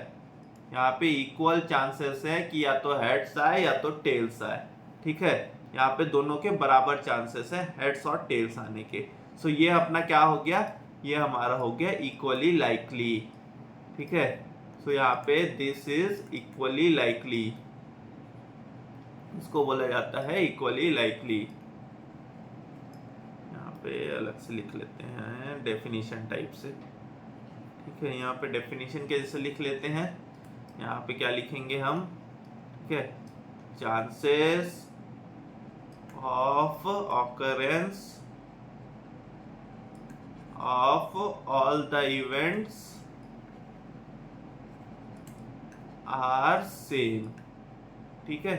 यहाँ पे इक्वल चांसेस है कि या तो हेड्स आए या तो टेल्स आए, ठीक है, यहाँ पे दोनों के बराबर चांसेस है हेड्स और टेल्स आने के। सो ये अपना क्या हो गया, ये हमारा हो गया इक्वली लाइकली, ठीक है। सो यहाँ पे दिस इज इक्वली लाइकली, इसको बोला जाता है इक्वली लाइकली। यहाँ पे अलग से लिख लेते हैं डेफिनेशन टाइप से, ठीक है, यहाँ पे डेफिनेशन के जैसे लिख लेते हैं, यहाँ पे क्या लिखेंगे हम, ठीक है, chances of occurrence of all the events are same, ठीक है,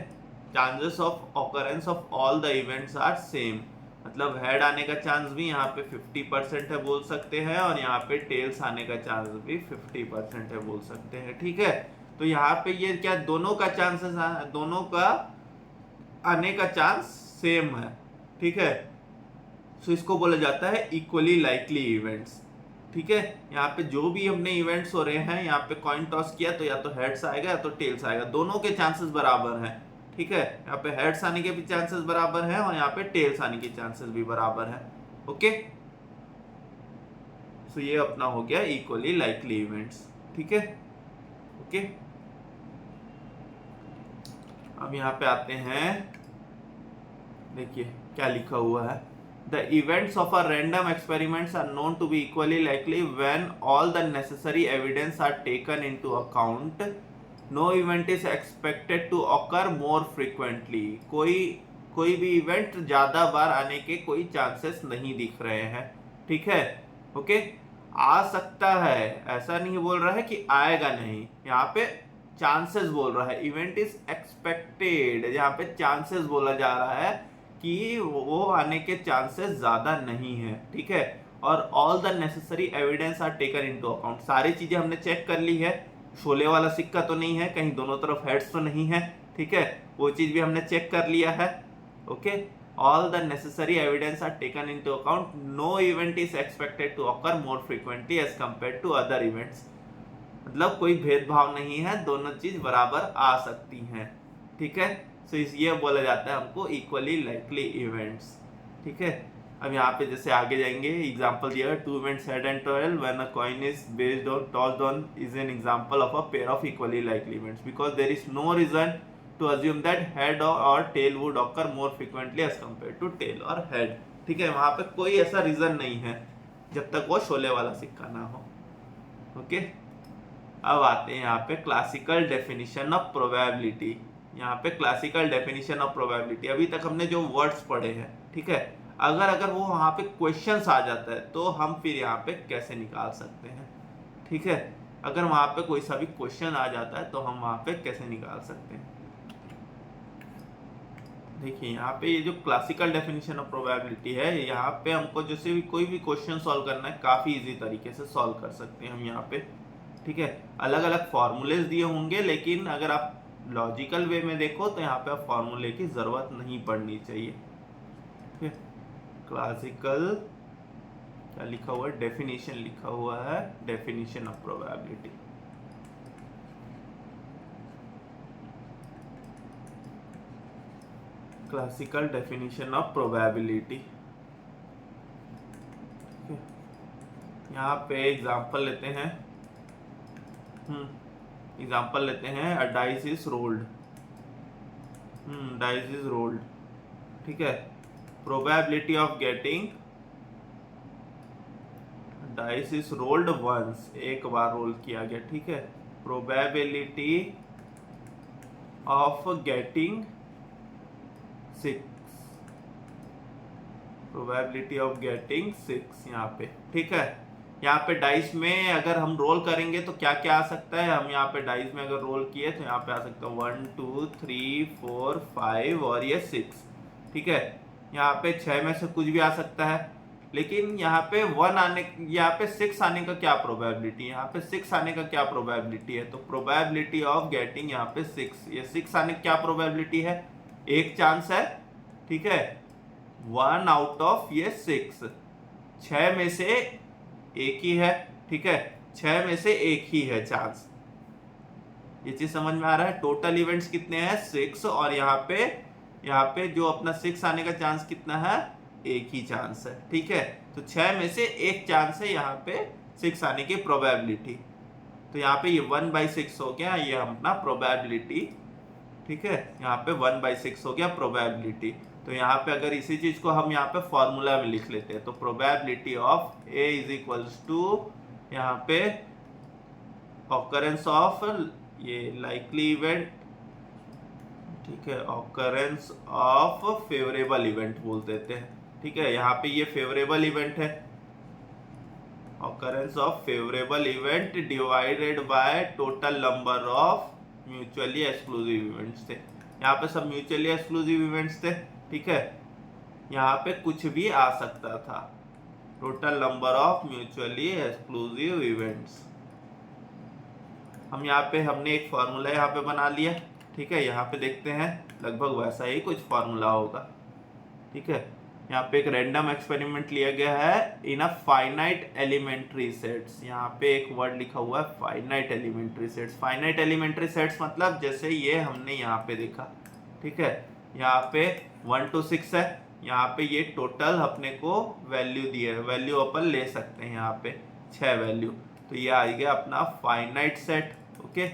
chances of occurrence of all the events are same, मतलब हेड आने का चांस भी यहाँ पे 50% है बोल सकते हैं, और यहाँ पे टेल्स आने का चांस भी 50% है बोल सकते हैं, ठीक है। तो यहाँ पे ये क्या, दोनों का चांसेस, दोनों का आने का चांस सेम है, ठीक है, सो इसको बोला जाता है इक्वली लाइकली इवेंट्स, ठीक है। यहाँ पे जो भी हमने इवेंट्स हो रहे हैं, यहाँ पे कॉइन टॉस किया तो या तो हेड्स आएगा या तो टेल्स आएगा, दोनों के चांसेस बराबर हैं, ठीक है, यहाँ पे हेड्स आने के भी चांसेस बराबर हैं और यहाँ पे टेल्स आने के चांसेस भी बराबर हैं। ओके, सो ये अपना हो गया इक्वली लाइकली इवेंट्स, ठीक है। ओके, अब यहाँ पे आते हैं, देखिए क्या लिखा हुआ है, the events of a random experiments are known to be equally likely when all the necessary evidence are taken into account, no event is expected to occur more frequently, कोई भी इवेंट ज्यादा बार आने के कोई चांसेस नहीं दिख रहे हैं, ठीक है। ओके, आ सकता है, ऐसा नहीं बोल रहा है कि आएगा नहीं, यहाँ पे चांसेस बोल रहा है, इवेंट इज एक्सपेक्टेड, यहाँ पे चांसेस बोला जा रहा है कि वो आने के चांसेस ज्यादा नहीं है, ठीक है, और all the necessary evidence are taken into account, सारी चीजें हमने चेक कर ली है, शोले वाला सिक्का तो नहीं है, कहीं दोनों तरफ हेड्स तो नहीं है, ठीक है, वो चीज भी हमने चेक कर लिया है। Okay, all the necessary evidence are taken into account, no event is expected to occur more frequently as compared to other events, मतलब कोई भेदभाव नहीं है, दोनों चीज बराबर आ सकती हैं, ठीक है। सो ये बोला जाता है हमको इक्वली लाइकली इवेंट्स, ठीक है। अब यहाँ पे जैसे आगे जाएंगे, एग्जांपल दिया है, two events head and tail when a coin is based on tossed on is an example of a pair of equally likely events because there is no reason to assume that head और tail would occur more frequently as compared to tail और head, ठीक है, वहां पे कोई ऐसा reason नहीं है जब तक वो शोले वाला सिक्का ना हो। ओके, अब आते हैं यहाँ पे क्लासिकल डेफिनेशन ऑफ प्रोबेबिलिटी, यहाँ पे क्लासिकल डेफिनेशन ऑफ प्रोबेबिलिटी, अभी तक हमने जो वर्ड्स पढ़े हैं, ठीक है, अगर अगर वो वहाँ पे क्वेश्चंस आ जाता है तो हम फिर यहाँ पे कैसे निकाल सकते हैं, ठीक है। अगर वहाँ पे कोई सा भी क्वेश्चन आ जाता है तो हम वहाँ पे कैसे निकाल सकते हैं। देखिए यहाँ पे ये जो क्लासिकल डेफिनेशन ऑफ प्रोबेबिलिटी है, यहाँ पे हमको जैसे भी कोई भी क्वेश्चन सॉल्व करना है काफ़ी इजी तरीके से सॉल्व कर सकते हैं हम यहाँ पे, ठीक है। अलग अलग फॉर्मूलेज दिए होंगे, लेकिन अगर आप लॉजिकल वे में देखो तो यहाँ पे आप फॉर्मूले की ज़रूरत नहीं पड़नी चाहिए, ठीक है। क्लासिकल क्या लिखा हुआ है, डेफिनेशन लिखा हुआ है, definition of probability. Classical definition of probability. यहाँ पे एग्जांपल लेते हैं, एग्जांपल लेते हैं, a dice is rolled, dice is rolled, ठीक है। Probability of getting, dice is rolled once, एक बार रोल किया गया, ठीक है। Probability of getting 6, probability of getting 6 यहाँ पे, ठीक है। यहाँ पे डाइस में अगर हम रोल करेंगे तो क्या क्या आ सकता है, हम यहाँ पे डाइस में अगर रोल किए तो यहाँ पे आ सकता है 1 2 3 4 5 और ये 6, ठीक है। यहाँ पे 6 में से कुछ भी आ सकता है, लेकिन यहाँ पे 1 आने, यहाँ पे 6 आने का क्या प्रोबेबिलिटी है, यहाँ पे 6 आने का क्या प्रोबेबिलिटी है, तो प्रोबेबिलिटी ऑफ गेटिंग यहाँ पे 6, ये 6 आने की क्या प्रोबेबिलिटी है, एक चांस है, ठीक है। 1 आउट ऑफ ये 6 में से एक ही है, ठीक है, 6 में से एक ही है चांस। ये चीज समझ में आ रहा है। टोटल इवेंट्स कितने हैं 6, और यहाँ पे जो अपना 6 आने का चांस कितना है, एक ही चांस है, ठीक है। तो 6 में से एक चांस है यहाँ पे 6 आने की प्रोबेबिलिटी। तो यहाँ पे ये 1/6 हो गया, ये अपना प्रोबेबिलिटी, ठीक है। यहाँ पे 1/6 हो गया प्रोबेबिलिटी। तो यहाँ पे अगर इसी चीज को हम यहाँ पे फॉर्मूला में लिख लेते हैं तो probability of A is equals to यहाँ पे ऑकरेंस ऑफ ये लाइकली इवेंट, ठीक है, ऑकरेंस ऑफ फेवरेबल इवेंट बोल देते हैं, ठीक है। यहाँ पे ये फेवरेबल इवेंट है, occurrence of favourable event divided by total number of mutually exclusive events थे। यहाँ पे सब म्यूचुअली एक्सक्लूसिव इवेंट्स थे, ठीक है। यहाँ पे कुछ भी आ सकता था, total number of mutually exclusive events. हम यहाँ पे हमने एक फॉर्मूला यहाँ पे बना लिया, ठीक है। यहाँ पे देखते हैं लगभग वैसा ही कुछ फॉर्मूला होगा, ठीक है। यहाँ पे एक रैंडम एक्सपेरिमेंट लिया गया है in a finite elementary sets. यहाँ पे एक वर्ड लिखा हुआ है finite elementary sets. Finite elementary sets मतलब जैसे ये हमने यहाँ पे देखा, ठीक है। यहाँ पे 1 to 6 है, यहाँ पे ये टोटल अपने को वैल्यू दिया है, वैल्यू अपन ले सकते हैं यहाँ पे 6 वैल्यू। तो ये आ गया अपना फाइनाइट सेट, ओके।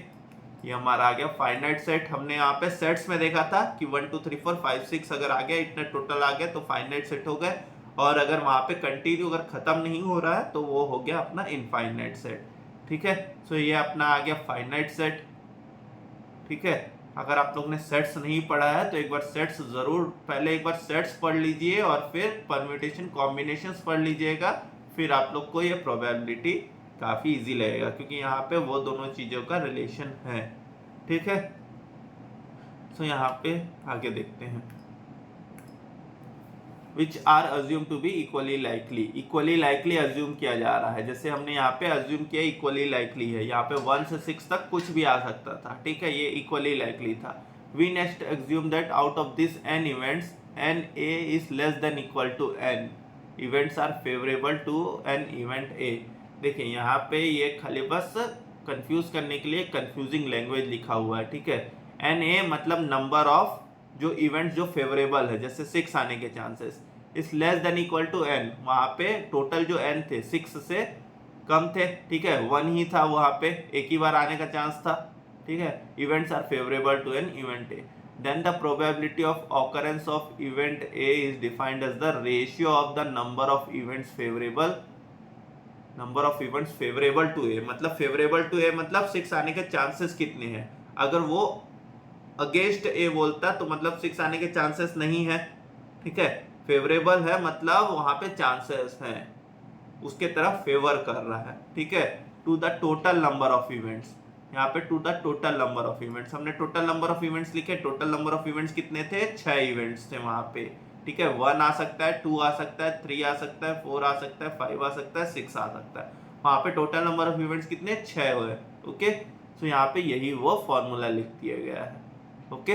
ये हमारा आ गया फाइनाइट सेट। हमने यहाँ पे सेट्स में देखा था कि 1 2 3 4 5 6 अगर आ गया, इतने टोटल आ गया तो फाइनाइट सेट हो गए। और अगर वहाँ पे कंटिन्यू अगर खत्म नहीं हो रहा है तो वो हो गया अपना इनफाइनाइट सेट, ठीक है। सो ये अपना आ गया फाइनाइट सेट, ठीक है। अगर आप लोग ने सेट्स नहीं पढ़ा है तो एक बार सेट्स जरूर, पहले एक बार सेट्स पढ़ लीजिए और फिर परम्यूटेशन कॉम्बिनेशंस पढ़ लीजिएगा, फिर आप लोग को ये प्रोबेबिलिटी काफ़ी इजी लगेगा, क्योंकि यहाँ पे वो दोनों चीज़ों का रिलेशन है, ठीक है। सो यहाँ पे आगे देखते हैं, which are assume to be equally likely. Equally likely assume किया जा रहा है, जैसे हमने यहाँ पे अज्यूम किया इक्वली लाइकली है। यहाँ पे 1 से 6 तक कुछ भी आ सकता था, ठीक है, ये इक्वली लाइकली था। We next assume that out of this n events n a is less than equal to n events are favourable to n event a। देखिए यहाँ पे ये खाली बस कंफ्यूज करने के लिए कंफ्यूजिंग लैंग्वेज लिखा हुआ है, ठीक है। एन ए मतलब नंबर ऑफ जो इवेंट जो फेवरेबल है, जैसे 6 आने के chances is less than equal to n। वहाँ पे टोटल जो n थे 6 से कम थे, ठीक है, 1 ही था, वहाँ पे एक ही बार आने का चांस था, ठीक है। Events are favourable to an event A, then the probability of occurrence of event A is defined as the ratio of the number of events favourable, number of events favourable to A. मतलब favourable to A मतलब 6 आने के chances कितने हैं। अगर वो against ए बोलता तो मतलब 6 आने के चांसेस नहीं है, ठीक है। फेवरेबल है मतलब वहां पे चांसेस हैं, उसके तरफ फेवर कर रहा है, ठीक है। To the total number of events, यहाँ पे to the total number of events, हमने टोटल नंबर ऑफ इवेंट्स लिखे, टोटल नंबर ऑफ इवेंट्स कितने थे, 6 इवेंट्स थे वहां पे, ठीक है। 1 आ सकता है, 2 आ सकता है, 3 आ सकता है, 4 आ सकता है, 5 आ सकता है, 6 आ सकता है। वहां पे टोटल नंबर ऑफ इवेंट्स कितने, 6 हुए, ओके। तो यहाँ पे यही वो फॉर्मूला लिख दिया गया है, ओके।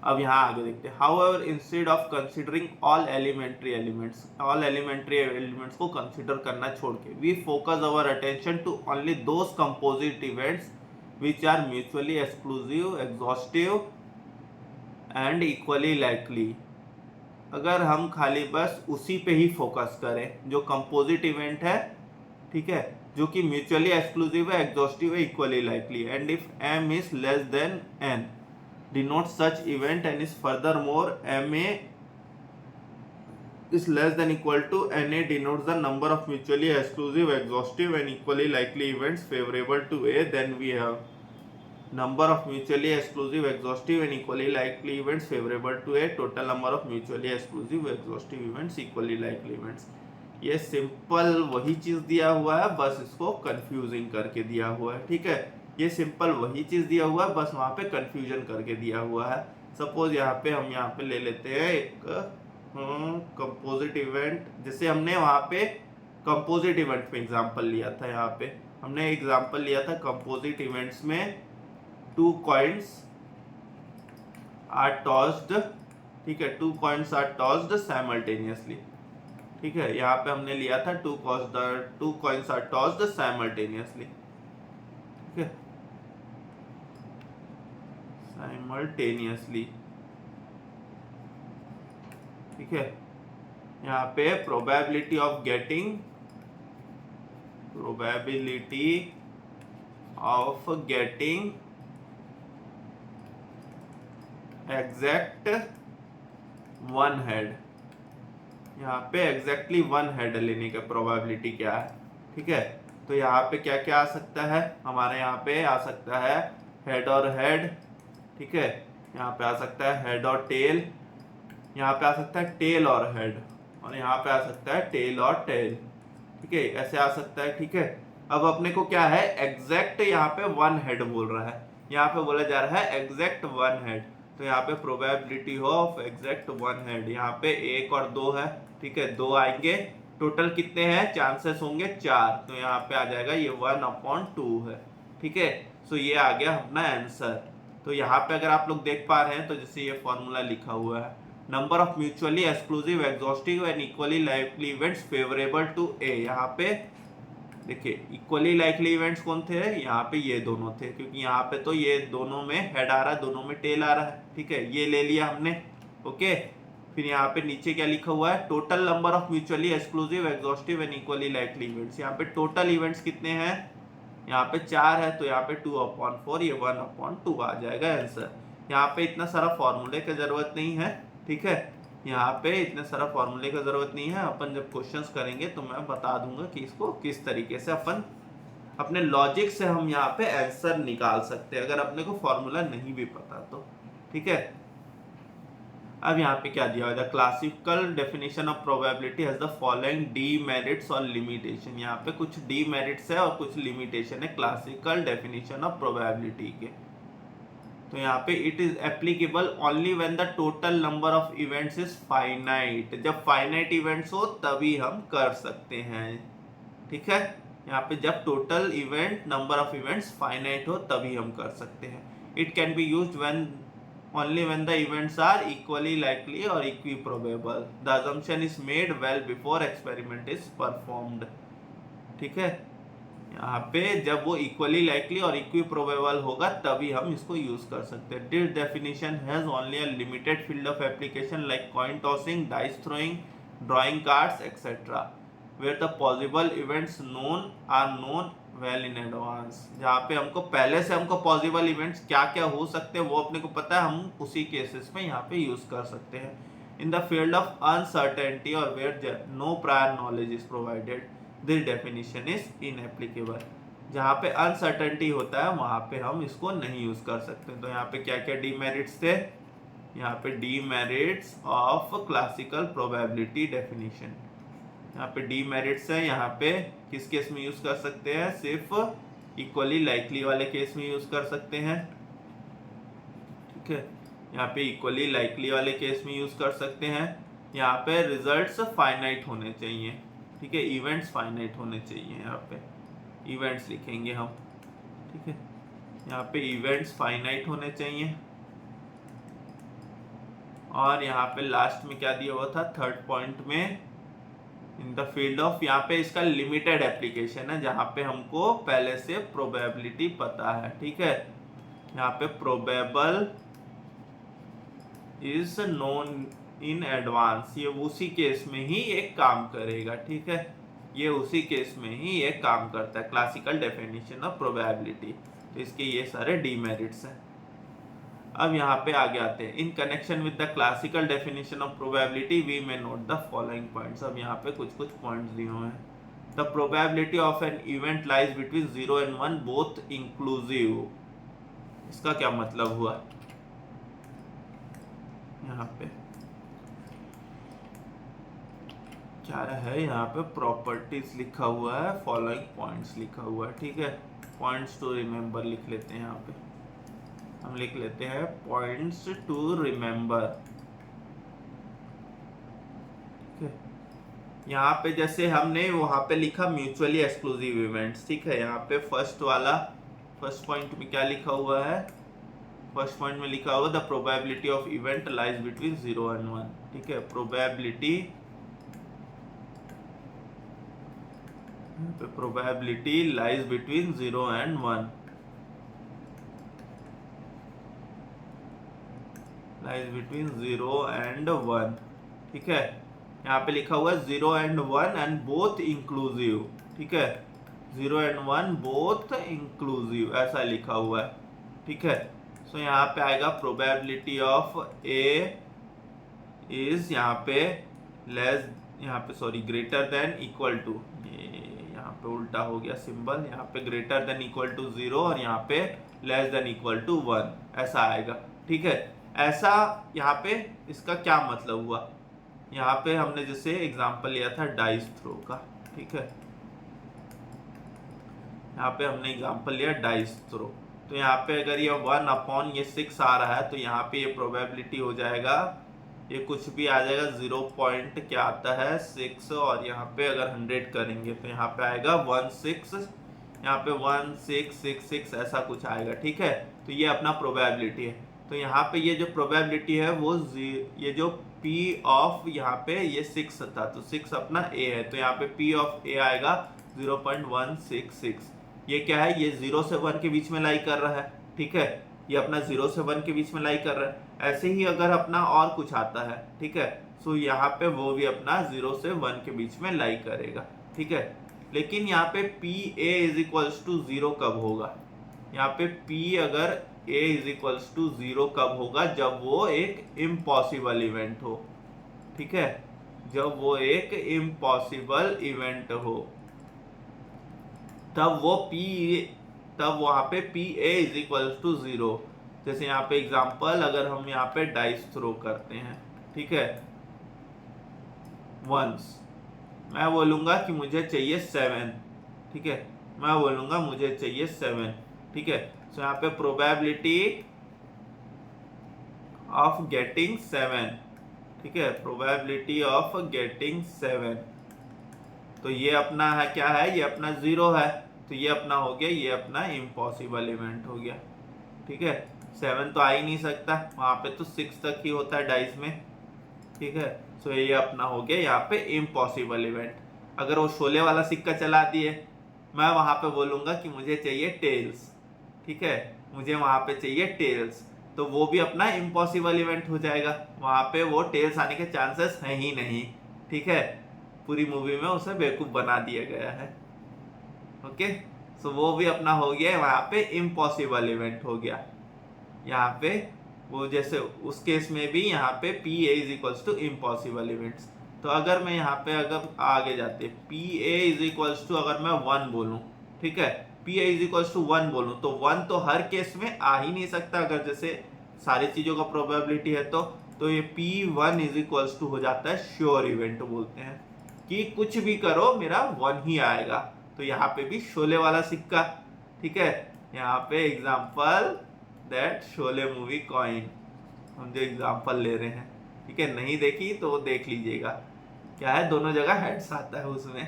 अब यहाँ आगे देखते हैं, however instead of considering all elementary elements को कंसीडर करना छोड़ के, we focus our attention to only those composite events which are mutually exclusive, exhaustive and equally likely. अगर हम खाली बस उसी पे ही फोकस करें जो कंपोजिट इवेंट है, ठीक है, जो कि म्यूचुअली एक्सक्लूसिव है, एग्जॉस्टिव है, equally likely, and if m is less then n denotes such event and is furthermore ma is less than equal to na denotes the number of mutually exclusive, exhaustive and equally likely events favorable to a, then we have number of mutually exclusive, exhaustive and equally likely events favorable to a, total number of mutually exclusive, exhaustive events, equally likely events। ये simple वही चीज दिया हुआ है, बस इसको confusing करके दिया हुआ है, ठीक है। ये सिंपल वही चीज दिया हुआ है, बस वहां पे कंफ्यूजन करके दिया हुआ है। सपोज यहाँ पे हम यहाँ पे ले लेते हैं एक कंपोजिट इवेंट, जैसे हमने वहां पे कंपोजिट इवेंट पे एग्जांपल लिया था, यहाँ पे हमने एग्जांपल लिया था कंपोजिट इवेंट्स में 2 कॉइन्स आर टॉस्ड, ठीक है, 2 कॉइन्स आर टॉस्ड साइमल्टेनियसली, ठीक है। यहाँ पे हमने लिया था 2 कॉइन्स आर टॉस्ड साइमल्टेनियसली, ठीक है, साइमल्टेनियसली, ठीक है। यहाँ पे probability of getting exact 1 head, यहाँ पे एग्जैक्टली 1 हेड लेने का प्रोबेबिलिटी क्या है, ठीक है। तो यहाँ पे क्या क्या आ सकता है, हमारे यहाँ पे आ सकता है हेड और हेड, ठीक है। यहाँ पे आ सकता है हेड और टेल, यहाँ पे आ सकता है टेल और हेड, और यहाँ पे आ सकता है टेल और टेल, ठीक है, ऐसे आ सकता है, ठीक है। अब अपने को क्या है, एग्जैक्ट यहाँ पे 1 हेड बोल रहा है, यहाँ पे बोला जा रहा है एग्जैक्ट 1 हेड, तो यहाँ पे प्रोबेबिलिटी ऑफ एग्जैक्ट 1 हेड, यहाँ पे 1 और 2 है, ठीक है, 2 आएंगे, टोटल कितने हैं, चांसेस होंगे 4, तो यहाँ पे आ जाएगा ये 1/2 है, ठीक है। सो ये आ गया अपना आंसर। तो यहाँ पे अगर आप लोग देख पा रहे हैं तो जैसे ये फॉर्मूला लिखा हुआ है, number of mutually exclusive, exhaustive and equally likely events favourable to A, यहाँ पे देखिए इक्वली लाइकली इवेंट्स कौन थे, यहाँ पे ये दोनों थे, क्योंकि यहाँ पे तो ये दोनों में हेड आ रहा है, दोनों में टेल आ रहा है, ठीक है, ये ले लिया हमने, ओके। फिर यहाँ पे नीचे क्या लिखा हुआ है, total number of mutually exclusive, exhaustive and equally likely events, यहाँ पे टोटल इवेंट्स कितने हैं, यहाँ पे 4 है, तो यहाँ पे 2/4, ये 1/2 आ जाएगा आंसर। यहाँ पे इतना सारा फॉर्मूले की जरूरत नहीं है, ठीक है, यहाँ पे इतने सारा फॉर्मूले की जरूरत नहीं है, अपन जब क्वेश्चंस करेंगे तो मैं बता दूंगा कि इसको किस तरीके से अपन अपने लॉजिक से हम यहाँ पे आंसर निकाल सकते हैं, अगर अपने को फॉर्मूला नहीं भी पता तो, ठीक है। अब यहाँ पे क्या दिया हुआ है, classical definition of probability has the following demerits और लिमिटेशन, यहाँ पे कुछ डीमेरिट्स है और कुछ लिमिटेशन है क्लासिकल डेफिनेशन ऑफ प्रोबेबिलिटी के। तो यहाँ पे it is applicable only when the total number of events is finite, जब फाइनाइट इवेंट्स हो तभी हम कर सकते हैं, ठीक है। यहाँ पे जब total event number of events finite हो तभी हम कर सकते हैं। It can be used when only when the events are equally likely or equiprobable, the assumption is made well before experiment is performed, ठीक है। यहाँ पे जब वो इक्वली लाइकली और इक्विप्रोबेबल होगा तभी हम इसको यूज कर सकते हैं। This definition has only a limited field of application like coin tossing, dice throwing, drawing cards etcetera, where the possible events known are known well in advance, जहाँ पे हमको पहले से हमको पॉसिबल इवेंट्स क्या क्या हो सकते हैं वो अपने को पता है, हम उसी केसेस में यहाँ पे यूज कर सकते हैं। In the field of uncertainty और where no prior knowledge is provided, this definition is inapplicable, जहाँ पे अनसर्टेनिटी होता है वहाँ पे हम इसको नहीं यूज कर सकते। तो यहाँ पे क्या क्या डीमेरिट्स थे, यहाँ पे demerits of classical probability definition. यहाँ पे डीमेरिट्स है, यहाँ पे किस केस में यूज कर सकते हैं, सिर्फ इक्वली लाइकली वाले केस में यूज कर सकते हैं। ठीक है, यहाँ पे इक्वली लाइकली वाले केस में यूज कर सकते हैं। यहाँ पे रिजल्ट्स फाइनाइट होने चाहिए। ठीक है, इवेंट्स फाइनाइट होने चाहिए, यहाँ पे इवेंट्स लिखेंगे हम। ठीक है, यहाँ पे इवेंट्स फाइनाइट होने चाहिए। और यहाँ पे लास्ट में क्या दिया हुआ था, थर्ड पॉइंट में, इन द फील्ड ऑफ, यहाँ पे इसका लिमिटेड एप्लीकेशन है जहाँ पे हमको पहले से प्रोबेबिलिटी पता है। ठीक है, यहाँ पे probable is known in advance, ये उसी केस में ही एक काम करेगा। ठीक है, ये उसी केस में ही एक काम करता है, क्लासिकल डेफिनेशन ऑफ प्रोबेबिलिटी। तो इसके ये सारे डीमेरिट्स हैं। अब यहाँ पे आगे आते हैं, in connection with the classical definition of probability we may note the following points. अब यहाँ पे कुछ कुछ पॉइंट्स दिए हुए हैं। The probability of an event lies between 0 and 1 both inclusive. इसका क्या मतलब हुआ, यहाँ पे क्या है, यहाँ पे प्रॉपर्टीज लिखा हुआ है, फॉलोइंग पॉइंट्स लिखा हुआ है। ठीक है, पॉइंट्स टू रिमेंबर लिख लेते हैं। यहाँ पे हम लिख लेते हैं पॉइंट्स टू रिमेंबर। ठीक है, यहाँ पे जैसे हमने वहां पे लिखा म्यूचुअली एक्सक्लूसिव इवेंट्स। ठीक है, यहाँ पे फर्स्ट पॉइंट में क्या लिखा हुआ है, फर्स्ट पॉइंट में लिखा हुआ the probability of event lies between 0 and 1। ठीक है, probability lies between 0 and 1, lies between 0 and 1। ठीक है, यहाँ पे लिखा हुआ है 0 and 1 एंड बोथ इंक्लूसिव। ठीक है, 0 and 1 बोथ इंक्लूसिव, ऐसा लिखा हुआ है। ठीक है, सो यहाँ पे आएगा प्रोबेबिलिटी ऑफ ए इज यहाँ पे ग्रेटर देन इक्वल टू, यहाँ पे उल्टा हो गया सिंबल, यहाँ पे ग्रेटर देन इक्वल टू 0 और यहाँ पे लेस देन इक्वल टू 1, ऐसा आएगा। ठीक है, ऐसा यहाँ पे इसका क्या मतलब हुआ, यहाँ पे हमने जैसे एग्जांपल लिया था डाइस थ्रो का। ठीक है, यहाँ पे हमने एग्जांपल लिया डाइस थ्रो, तो यहाँ पे अगर ये 1/6 आ रहा है तो यहाँ पे ये प्रोबेबिलिटी हो जाएगा, ये कुछ भी आ जाएगा 0 पॉइंट क्या आता है 6, और यहाँ पे अगर 100 करेंगे तो यहाँ पे आएगा 16, यहाँ पे 1666 ऐसा कुछ आएगा। ठीक है, तो ये अपना प्रोबेबिलिटी है। तो यहाँ पे ये जो प्रोबेबिलिटी है वो ये जो P ऑफ यहाँ पे ये 6 था, तो 6 अपना A है, तो यहाँ पे P ऑफ A आएगा 0.166। ये क्या है, ये 0 से 1 के बीच में लाई कर रहा है। ठीक है, ये अपना 0 से 1 के बीच में लाई कर रहा है। ऐसे ही अगर अपना और कुछ आता है, ठीक है, सो यहाँ पे वो भी अपना 0 से 1 के बीच में लाई करेगा। ठीक है, लेकिन यहाँ पे PA इज इक्वल्स टू 0 कब होगा, यहाँ पे P अगर A इज इक्वल्स टू 0 कब होगा, जब वो एक इम्पॉसिबल इवेंट हो। ठीक है, जब वो एक इम्पॉसिबल इवेंट हो तब वहां पे PA इज इक्वल्स टू 0। जैसे यहाँ पे एग्जांपल, अगर हम यहाँ पे डाइस थ्रो करते हैं, ठीक है, वंस, मैं बोलूंगा कि मुझे चाहिए 7। ठीक है, मैं बोलूंगा मुझे चाहिए 7। ठीक है, तो यहाँ पे प्रोबेबिलिटी ऑफ गेटिंग 7, ठीक है, प्रोबेबिलिटी ऑफ गेटिंग 7, तो ये अपना है क्या है, ये अपना 0 है, तो ये अपना हो गया, ये अपना इम्पॉसिबल इवेंट हो गया। ठीक है, 7 तो आ ही नहीं सकता, वहां पे तो 6 तक ही होता है डाइस में। ठीक है, सो ये अपना हो गया यहाँ पे इम्पॉसिबल इवेंट। अगर वो शोले वाला सिक्का चला दिए, मैं वहां पे बोलूंगा कि मुझे चाहिए टेल्स। ठीक है, मुझे वहां पे चाहिए टेल्स, तो वो भी अपना इम्पॉसिबल इवेंट हो जाएगा, वहां पे वो टेल्स आने के चांसेस हैं ही नहीं। ठीक है, पूरी मूवी में उसे बेवकूफ बना दिया गया है। ओके, सो वो भी अपना हो गया, वहां पे इम्पॉसिबल इवेंट हो गया। यहाँ पे वो जैसे उस केस में भी यहाँ पे PA is equals to impossible events. तो अगर मैं यहाँ पे अगर आगे जाते PA इज इक्वल्स टू, अगर मैं 1 बोलूँ, ठीक है, PA इज इक्वल्स टू 1 बोलूँ, तो 1 तो हर केस में आ ही नहीं सकता। अगर जैसे सारी चीज़ों का प्रोबेबिलिटी है तो ये P1 इज इक्वल्स टू हो जाता है श्योर इवेंट बोलते हैं कि कुछ भी करो मेरा 1 ही आएगा। तो यहाँ पे भी शोले वाला सिक्का, ठीक है, यहाँ पे example that Sholay movie coin हम जो एग्जाम्पल ले रहे हैं, ठीक है, नहीं देखी तो वो देख लीजिएगा, क्या है दोनों जगह हेड्स आता है उसमें,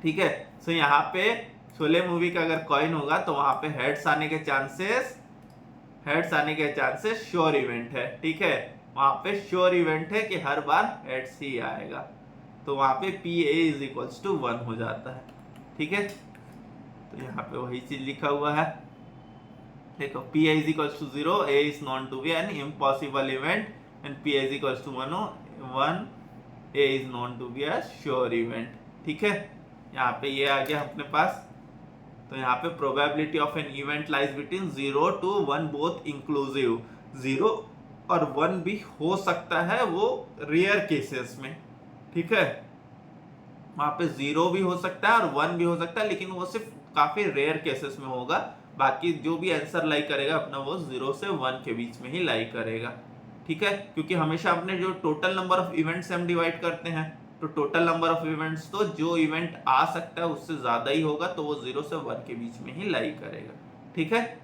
ठीक है। सो यहाँ पे शोले मूवी का अगर कॉइन होगा तो वहां पे हेड्स आने के चांसेस श्योर इवेंट है, ठीक है, वहां पे श्योर इवेंट है कि हर बार हेड्स ही आएगा, तो वहां पे P A is equals to 1 हो जाता है, ठीक है। तो यहाँ पे वही चीज लिखा हुआ है, देखो P A is equals to 0, A is known to be an impossible event and P A is equals to 1, A is known to be a sure event, ठीक है। यहाँ पे ये आ गया अपने पास। तो यहाँ पे probability of an event lies between 0 to 1 both inclusive, 0 और 1 भी हो सकता है वो रेयर केसेस में, ठीक है, वहां पे 0 भी हो सकता है और 1 भी हो सकता है, लेकिन वो सिर्फ काफी रेयर केसेस में होगा, बाकी जो भी आंसर लाई करेगा अपना वो 0 से 1 के बीच में ही लाई करेगा, ठीक है, क्योंकि हमेशा अपने जो टोटल नंबर ऑफ इवेंट्स हम डिवाइड करते हैं, तो टोटल नंबर ऑफ इवेंट्स तो जो इवेंट आ सकता है उससे ज्यादा ही होगा, तो वो 0 से 1 के बीच में ही लाई करेगा, ठीक है।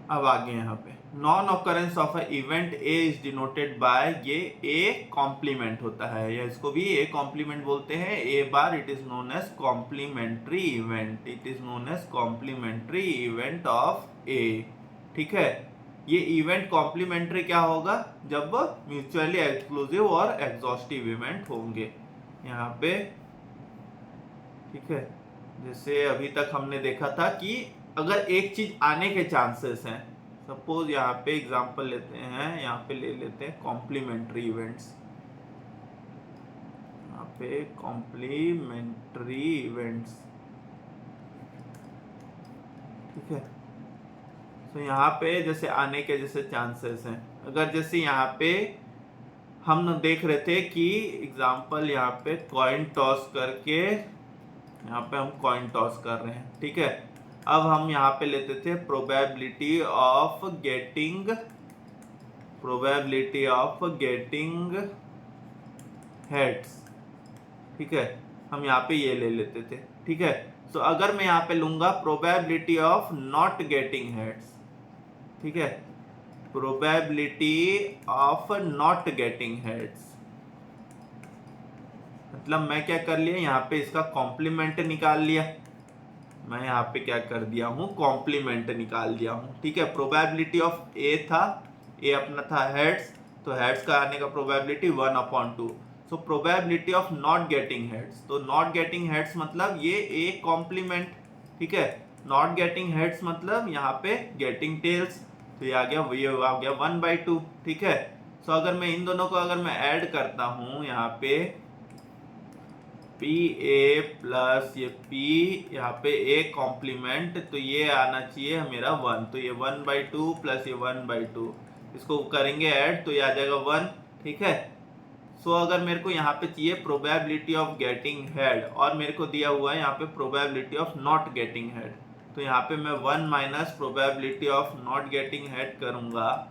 अब आगे यहाँ पे non occurrence of a event A is denoted by, ये ए कॉम्प्लीमेंट होता है या इसको भी ए कॉम्प्लीमेंट बोलते हैं, A bar it is known as complementary event, it is known as complementary event of A, ठीक है। ये इवेंट कॉम्प्लीमेंट्री क्या होगा, जब म्यूचुअली एक्सक्लूसिव और एग्जॉस्टिव इवेंट होंगे यहाँ पे, ठीक है। जैसे अभी तक हमने देखा था कि अगर एक चीज आने के चांसेस हैं, सपोज यहाँ पे एग्जांपल लेते हैं, यहाँ पे ले लेते हैं कॉम्प्लीमेंट्री इवेंट्स, यहाँ पे कॉम्प्लीमेंट्री इवेंट्स, ठीक है। तो यहाँ पे जैसे आने के जैसे चांसेस हैं, अगर जैसे यहाँ पे हम देख रहे थे कि एग्जांपल यहाँ पे कॉइन टॉस करके, यहाँ पे हम कॉइन टॉस कर रहे हैं, ठीक है। अब हम यहाँ पे लेते थे प्रोबेबिलिटी ऑफ गेटिंग हेड्स, ठीक है, हम यहाँ पे ये ले लेते थे, ठीक है। तो अगर मैं यहाँ पे लूंगा probability of not getting heads, ठीक है, probability of not getting heads, मतलब मैं क्या कर लिया यहाँ पे इसका कॉम्प्लीमेंट निकाल लिया, मैं यहाँ पे क्या कर दिया हूँ कॉम्प्लीमेंट निकाल दिया हूँ, ठीक है। प्रोबेबिलिटी ऑफ ए था, ए अपना था हेड्स, तो हेड्स का आने का probability 1/2, so probability of not getting heads, तो नॉट गेटिंग हेड्स मतलब ये ए कॉम्प्लीमेंट, ठीक है, नॉट गेटिंग हेड्स मतलब यहाँ पे गेटिंग टेल्स, तो ये आ गया 1/2, ठीक है। सो अगर मैं इन दोनों को अगर मैं ऐड करता हूँ यहाँ पे पी ए प्लस ये पी यहाँ पे ए कॉम्प्लीमेंट, तो ये आना चाहिए मेरा 1, तो ये 1/2 प्लस ये 1/2, इसको करेंगे ऐड तो ये आ जाएगा 1, ठीक है। सो अगर मेरे को यहाँ पे चाहिए प्रोबेबिलिटी ऑफ गेटिंग हेड और मेरे को दिया हुआ है यहाँ पे probability of not getting head, तो यहाँ पे मैं 1 minus probability of not getting head करूंगा,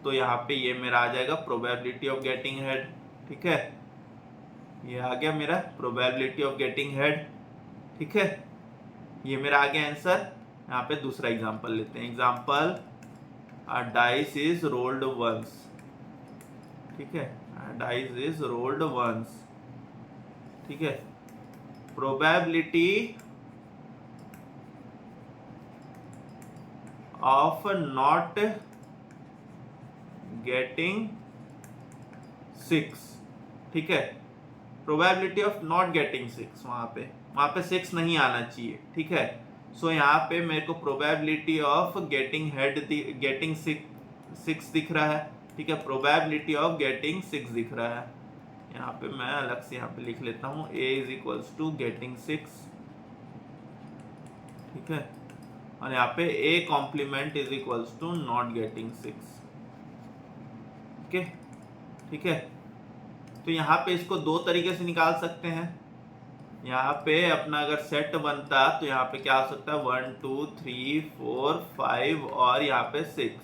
तो यहाँ पे ये मेरा आ जाएगा प्रोबेबिलिटी ऑफ गेटिंग हेड, ठीक है, ये आ गया मेरा प्रोबेबिलिटी ऑफ गेटिंग हेड, ठीक है, ये मेरा आ गया आंसर। यहाँ पे दूसरा एग्जांपल लेते हैं, example dice is rolled once, ठीक है, डाइस इज रोल्ड वंस, ठीक है, प्रोबेबिलिटी ऑफ नॉट गेटिंग 6, ठीक है, प्रोबेबिलिटी ऑफ नॉट गेटिंग 6, वहां पे 6 नहीं आना चाहिए, ठीक है। सो यहाँ पे मेरे को प्रोबेबिलिटी ऑफ गेटिंग 6 दिख रहा है, ठीक है, प्रोबेबिलिटी ऑफ गेटिंग 6 दिख रहा है, यहाँ पे मैं अलग से यहाँ पे लिख लेता हूँ a is equals to getting 6, ठीक है, और यहाँ पे a complement is equals to not getting 6, ठीक है, ठीक है। तो यहाँ पे इसको दो तरीके से निकाल सकते हैं, यहाँ पे अपना अगर सेट बनता तो यहाँ पे क्या हो सकता है 1 2 3 4 5 और यहाँ पे 6,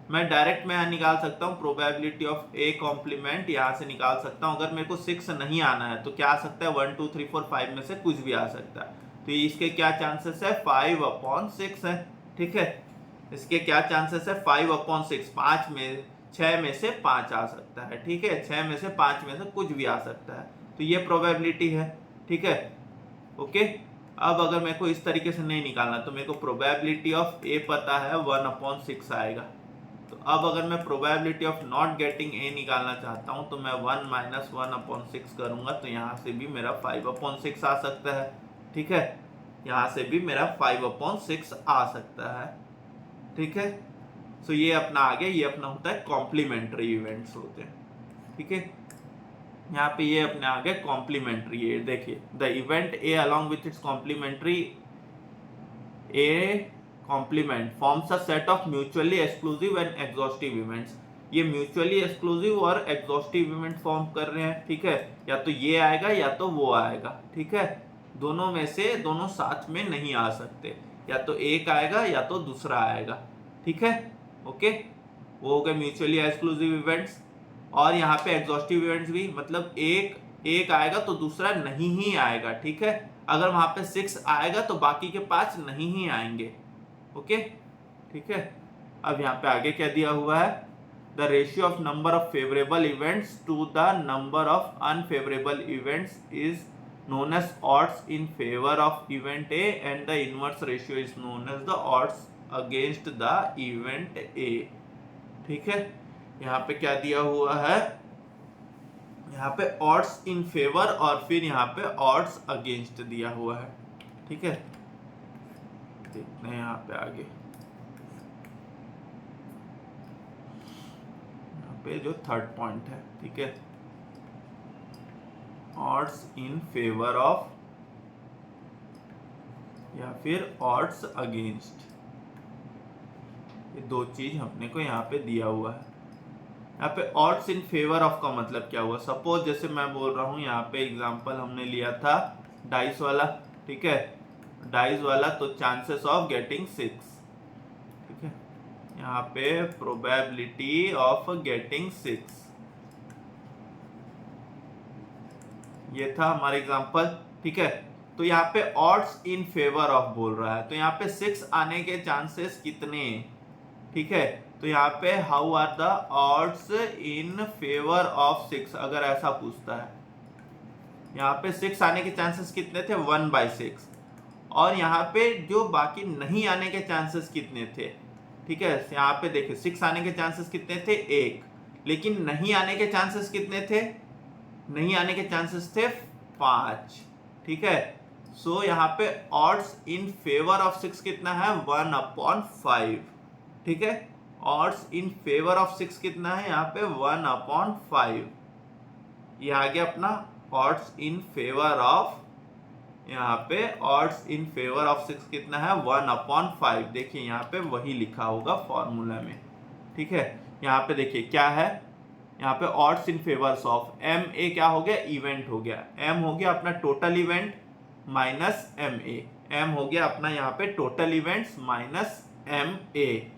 मैं डायरेक्ट मैं निकाल सकता हूँ प्रोबेबिलिटी ऑफ ए कॉम्प्लीमेंट, यहाँ से निकाल सकता हूँ। अगर मेरे को 6 नहीं आना है तो क्या आ सकता है, 1 2 3 4 5 में से कुछ भी आ सकता है। तो इसके क्या चांसेस है, 5/6 है। ठीक है, इसके क्या चांसेस है, 5/6, 6 में से 5 आ सकता है। ठीक है, 6 में से 5 में से कुछ भी आ सकता है, तो ये प्रोबेबिलिटी है। ठीक है, ओके। अब अगर मेरे को इस तरीके से नहीं निकालना तो मेरे को प्रोबेबिलिटी ऑफ ए पता है 1/6 आएगा। तो अब अगर मैं probability of not getting a निकालना चाहता हूं तो मैं 1 - 1/6 करूंगा, तो यहां से भी मेरा 5/6 आ सकता है। ठीक है, यहां से भी मेरा 5/6 आ सकता है। ठीक है, सो ये अपना आगे ये अपना होता है कॉम्प्लीमेंट्री इवेंट्स होते हैं। ठीक है, यहाँ पे ये अपने आगे कॉम्प्लीमेंट्री है। देखिए, the event A along with its complementary A complement forms a set of mutually exclusive and exhaustive events. ये म्यूचुअली एक्सक्लूसिव और एग्जॉस्टिव इवेंट फॉर्म कर रहे हैं। ठीक है, या तो ये आएगा या तो वो आएगा। ठीक है, दोनों में से दोनों साथ में नहीं आ सकते, या तो एक आएगा या तो दूसरा आएगा। ठीक है, ओके, वो हो गए म्यूचुअली एक्सक्लूसिव इवेंट्स। और यहाँ पे एग्जॉस्टिव इवेंट्स भी, मतलब एक आएगा तो दूसरा नहीं ही आएगा। ठीक है, अगर वहां पे 6 आएगा तो बाकी के 5 नहीं ही आएंगे। ओके, ठीक है। अब यहाँ पे आगे क्या दिया हुआ है, the ratio of number of favourable events to the number of unfavourable events is known as odds in favor of event A and the inverse ratio is known as the odds against the event A। ठीक है, यहाँ पे क्या दिया हुआ है, यहाँ पे odds in favor और फिर यहाँ पे odds against दिया हुआ है। ठीक है, देखते हैं यहाँ पे आगे, यहाँ पे जो थर्ड पॉइंट है। ठीक है, odds in favor of या फिर odds against, ये दो चीज अपने को यहाँ पे दिया हुआ है। यहाँ पे odds in favor of का मतलब क्या हुआ, सपोज जैसे मैं बोल रहा हूँ, यहाँ पे एग्जांपल हमने लिया था डाइस वाला। ठीक है, डाइस वाला, तो चांसेस ऑफ गेटिंग 6। ठीक है, यहाँ पे प्रोबेबिलिटी ऑफ गेटिंग 6, ये था हमारा एग्जांपल। ठीक है, तो यहाँ पे ऑड्स इन फेवर ऑफ बोल रहा है, तो यहाँ पे 6 आने के चांसेस कितने। ठीक है, तो यहाँ पे how are the odds in favour of 6, अगर ऐसा पूछता है, यहाँ पे 6 आने के चांसेस कितने थे, 1/6। और यहाँ पे जो बाकी नहीं आने के चांसेस कितने थे। ठीक है, यहाँ पे देखिए 6 आने के चांसेस कितने थे, 1, लेकिन नहीं आने के चांसेस कितने थे, नहीं आने के चांसेस थे 5। ठीक है, सो यहाँ पे ऑड्स इन फेवर ऑफ 6 कितना है, 1/5। ठीक है, ऑड्स इन फेवर ऑफ 6 कितना है, यहाँ पे 1/5। ये आ गया अपना ऑड्स इन फेवर ऑफ, यहाँ पे ऑड्स इन फेवर ऑफ 6 कितना है, 1/5। देखिए यहाँ पे वही लिखा होगा फॉर्मूला में। ठीक है, यहाँ पे देखिए क्या है, यहाँ पे odds in favours of M A क्या हो गया, इवेंट हो गया। एम हो गया अपना total event minus M A, M हो गया अपना यहाँ पे total events minus M A.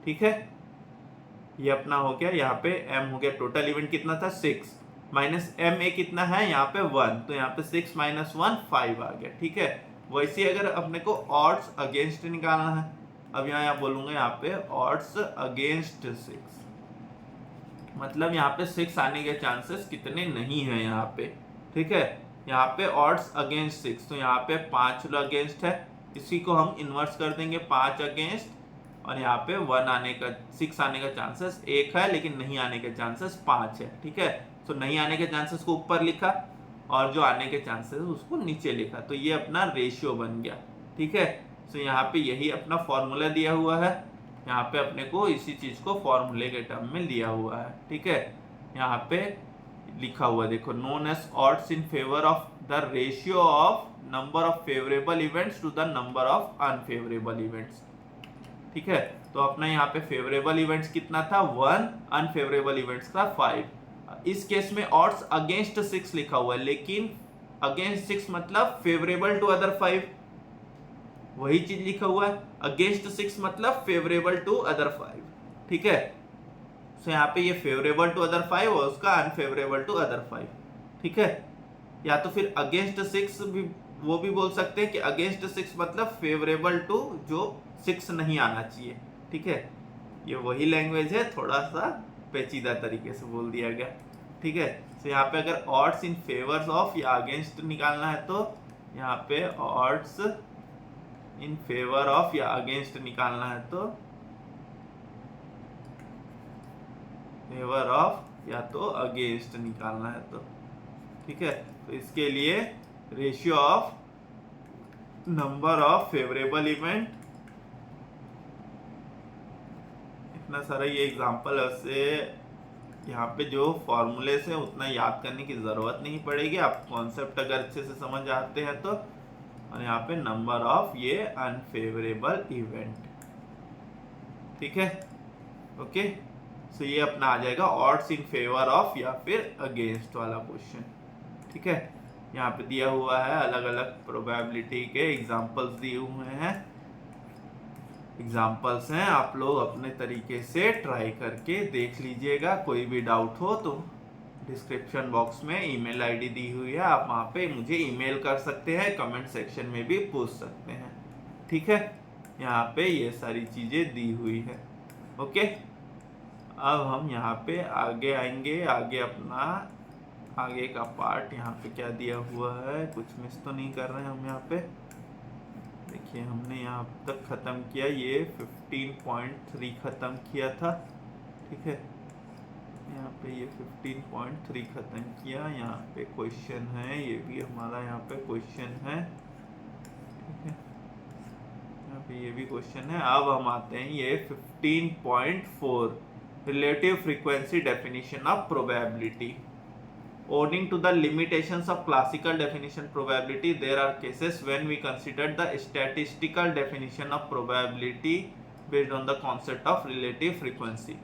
ठीक है, ये अपना हो गया, यहाँ पे एम हो गया टोटल इवेंट कितना था 6, माइनस एम ए कितना है यहाँ पे 1, तो यहाँ पे 6 - 1 5 आ गया। ठीक है, वैसे अगर अपने को ऑड्स अगेंस्ट निकालना है, अब यहाँ बोलूंगा यहाँ पे ऑड्स अगेंस्ट 6, मतलब यहाँ पे 6 आने के चांसेस कितने नहीं है यहाँ पे। ठीक है, यहाँ पे ऑड्स अगेंस्ट 6, तो यहाँ पे 5 अगेंस्ट है, इसी को हम इन्वर्स कर देंगे 5 अगेंस्ट, और यहाँ पे 6 आने का चांसेस 1 है, लेकिन नहीं आने के चांसेस 5 है। ठीक है, तो नहीं आने के चांसेस को ऊपर लिखा और जो आने के चांसेस उसको नीचे लिखा, तो ये अपना रेशियो बन गया। ठीक है, तो यहाँ पे यही अपना फॉर्मूला दिया हुआ है, यहाँ पे अपने को इसी चीज को फॉर्मूले के टर्म में लिया हुआ है। ठीक है, यहाँ पे लिखा हुआ देखो, known as odds in favour of the ratio of number of favourable events to the number of unfavourable events. ठीक है, तो अपना यहाँ पे फेवरेबल इवेंट्स कितना था 1, अनफेवरेबल इवेंट्स था 5। इस केस में ऑड्स अगेंस्ट 6 लिखा हुआ है, लेकिन अगेंस्ट 6 मतलब फेवरेबल टू अदर 5, वही चीज लिखा हुआ है। अगेंस्ट 6 मतलब फेवरेबल टू अदर 5। ठीक है, सो यहाँ पे ये फेवरेबल टू अदर 5 और उसका अनफेवरेबल टू अदर 5, ठीक है। या तो फिर अगेंस्ट 6 भी, वो भी बोल सकते हैं कि अगेंस्ट 6 मतलब फेवरेबल टू जो 6 नहीं आना चाहिए, ठीक है। ये वही लैंग्वेज है, थोड़ा सा पेचीदा तरीके से बोल दिया गया, ठीक है। तो यहाँ पे अगर ऑड्स इन फेवर्स ऑफ या अगेंस्ट निकालना है तो यहाँ पे ऑड्स इन फेवर ऑफ या अगेंस्ट निकालना है तो फेवर ऑफ या तो अगेंस्ट निकालना है तो, ठीक है। तो इसके लिए ratio of number of favourable event, इतना सारा ये एग्जांपल है, उससे यहाँ पे जो फॉर्मूले से उतना याद करने की ज़रूरत नहीं पड़ेगी, आप कॉन्सेप्ट अगर अच्छे से समझ आते हैं तो। और यहाँ पे नंबर ऑफ ये अनफेवरेबल इवेंट, ठीक है, ओके। सो ये अपना आ जाएगा ऑड्स इन फेवर ऑफ या फिर अगेंस्ट वाला क्वेश्चन, ठीक है। यहाँ पे दिया हुआ है अलग अलग प्रोबेबिलिटी के एग्जांपल्स दिए हुए हैं, एग्जांपल्स हैं, आप लोग अपने तरीके से ट्राई करके देख लीजिएगा। कोई भी डाउट हो तो डिस्क्रिप्शन बॉक्स में ईमेल आईडी दी हुई है, आप वहाँ पे मुझे ईमेल कर सकते हैं, कमेंट सेक्शन में भी पूछ सकते हैं, ठीक है। यहाँ पे ये सारी चीज़ें दी हुई है, ओके। अब हम यहाँ पे आगे आएंगे, आगे अपना आगे का पार्ट यहाँ पे क्या दिया हुआ है, कुछ मिस तो नहीं कर रहे हैं हम यहाँ पे। देखिए हमने यहाँ तक ख़त्म किया, ये 15.3 ख़त्म किया था, ठीक है। यहाँ पे ये 15.3 ख़त्म किया, यहाँ पे क्वेश्चन है, ये भी हमारा यहाँ पे क्वेश्चन है, ठीक है। यहाँ पे ये भी क्वेश्चन है। अब हम आते हैं ये 15.4 relative frequency definition of probability. Owing to the limitations of classical definition probability, there are cases when we consider the statistical definition of probability based on the concept of relative frequency.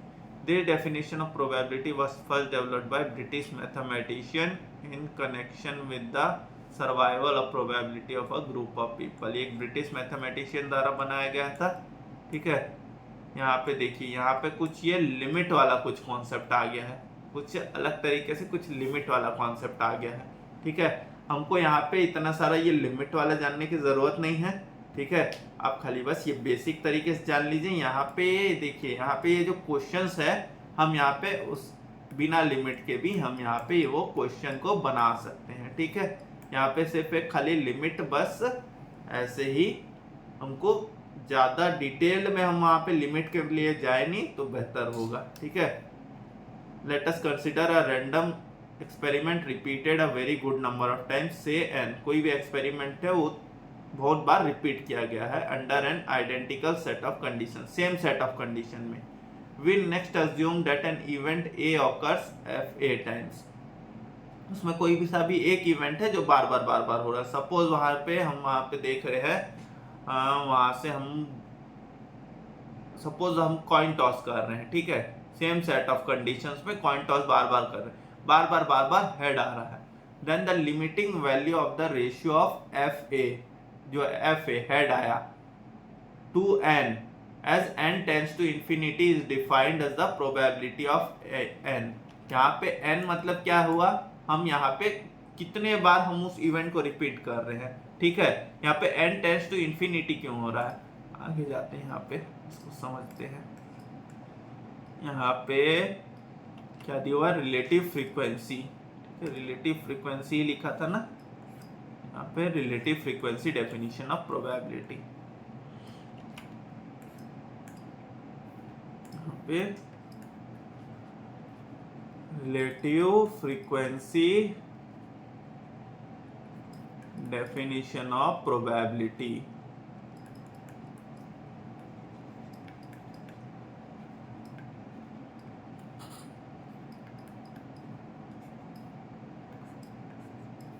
This definition of probability was first developed by British mathematician in connection with the survival of probability of a group of people. ये एक British mathematician द्वारा बनाया गया था, ठीक है। यहाँ पे देखिए, यहाँ पे कुछ ये लिमिट वाला कुछ कॉन्सेप्ट आ गया है, कुछ अलग तरीके से कुछ लिमिट वाला कॉन्सेप्ट आ गया है, ठीक है। हमको यहाँ पे इतना सारा ये लिमिट वाला जानने की ज़रूरत नहीं है, ठीक है। आप खाली बस ये बेसिक तरीके से जान लीजिए। यहाँ पे देखिए, यहाँ पे ये जो क्वेश्चंस है, हम यहाँ पे उस बिना लिमिट के भी हम यहाँ पे वो क्वेश्चन को बना सकते हैं, ठीक है। यहाँ पे सिर्फ एक खाली लिमिट, बस ऐसे ही हमको ज़्यादा डिटेल में हम वहाँ पे लिमिट के लिए जाए नहीं तो बेहतर होगा, ठीक है। Let us consider a random experiment repeated a very good number of times, से एन। कोई भी एक्सपेरिमेंट है वो बहुत बार रिपीट किया गया है under an identical set of condition, same set of condition में। We next assume that an event A occurs fa times. उसमें कोई भी सा भी एक इवेंट है जो बार बार हो रहा है। सपोज वहाँ पे हम वहाँ पे देख रहे हैं, वहाँ से हम सपोज हम कॉइन टॉस कर रहे हैं, ठीक है। सेम सेट ऑफ कंडीशंस में कॉइन टॉस बार कर रहे हैं, बार बार हेड आ रहा है। Then the limiting value of the ratio of fa, जो fa हेड आया, to n as n tends to infinity is defined as the probability of n। यहाँ पे n मतलब क्या हुआ, हम यहाँ पे कितने बार हम उस इवेंट को रिपीट कर रहे हैं, ठीक है। यहाँ पे n टेंड्स टू इंफिनिटी क्यों हो रहा है, आगे जाते हैं, यहाँ पे इसको समझते हैं। यहाँ पे क्या दिया हुआ है, रिलेटिव फ्रीक्वेंसी, रिलेटिव फ्रीक्वेंसी लिखा था ना, यहाँ पे relative frequency definition of probability. यहाँ पे relative frequency definition of probability.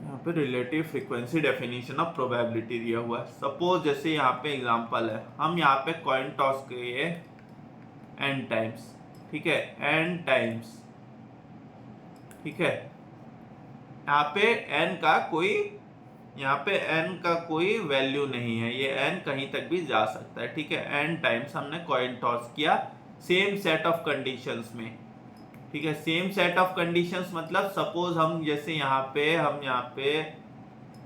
यहाँ पे relative frequency definition of probability दिया हुआ है। सपोज जैसे यहाँ पे एग्जांपल है, हम यहाँ पे कॉइन टॉस किए n टाइम्स, ठीक है, n टाइम्स, ठीक है। यहाँ पे n का कोई, यहाँ पे n का कोई वैल्यू नहीं है, ये n कहीं तक भी जा सकता है, ठीक है। n टाइम्स हमने कॉइन टॉस किया सेम सेट ऑफ कंडीशंस में, ठीक है। सेम सेट ऑफ कंडीशंस मतलब सपोज हम जैसे यहाँ पे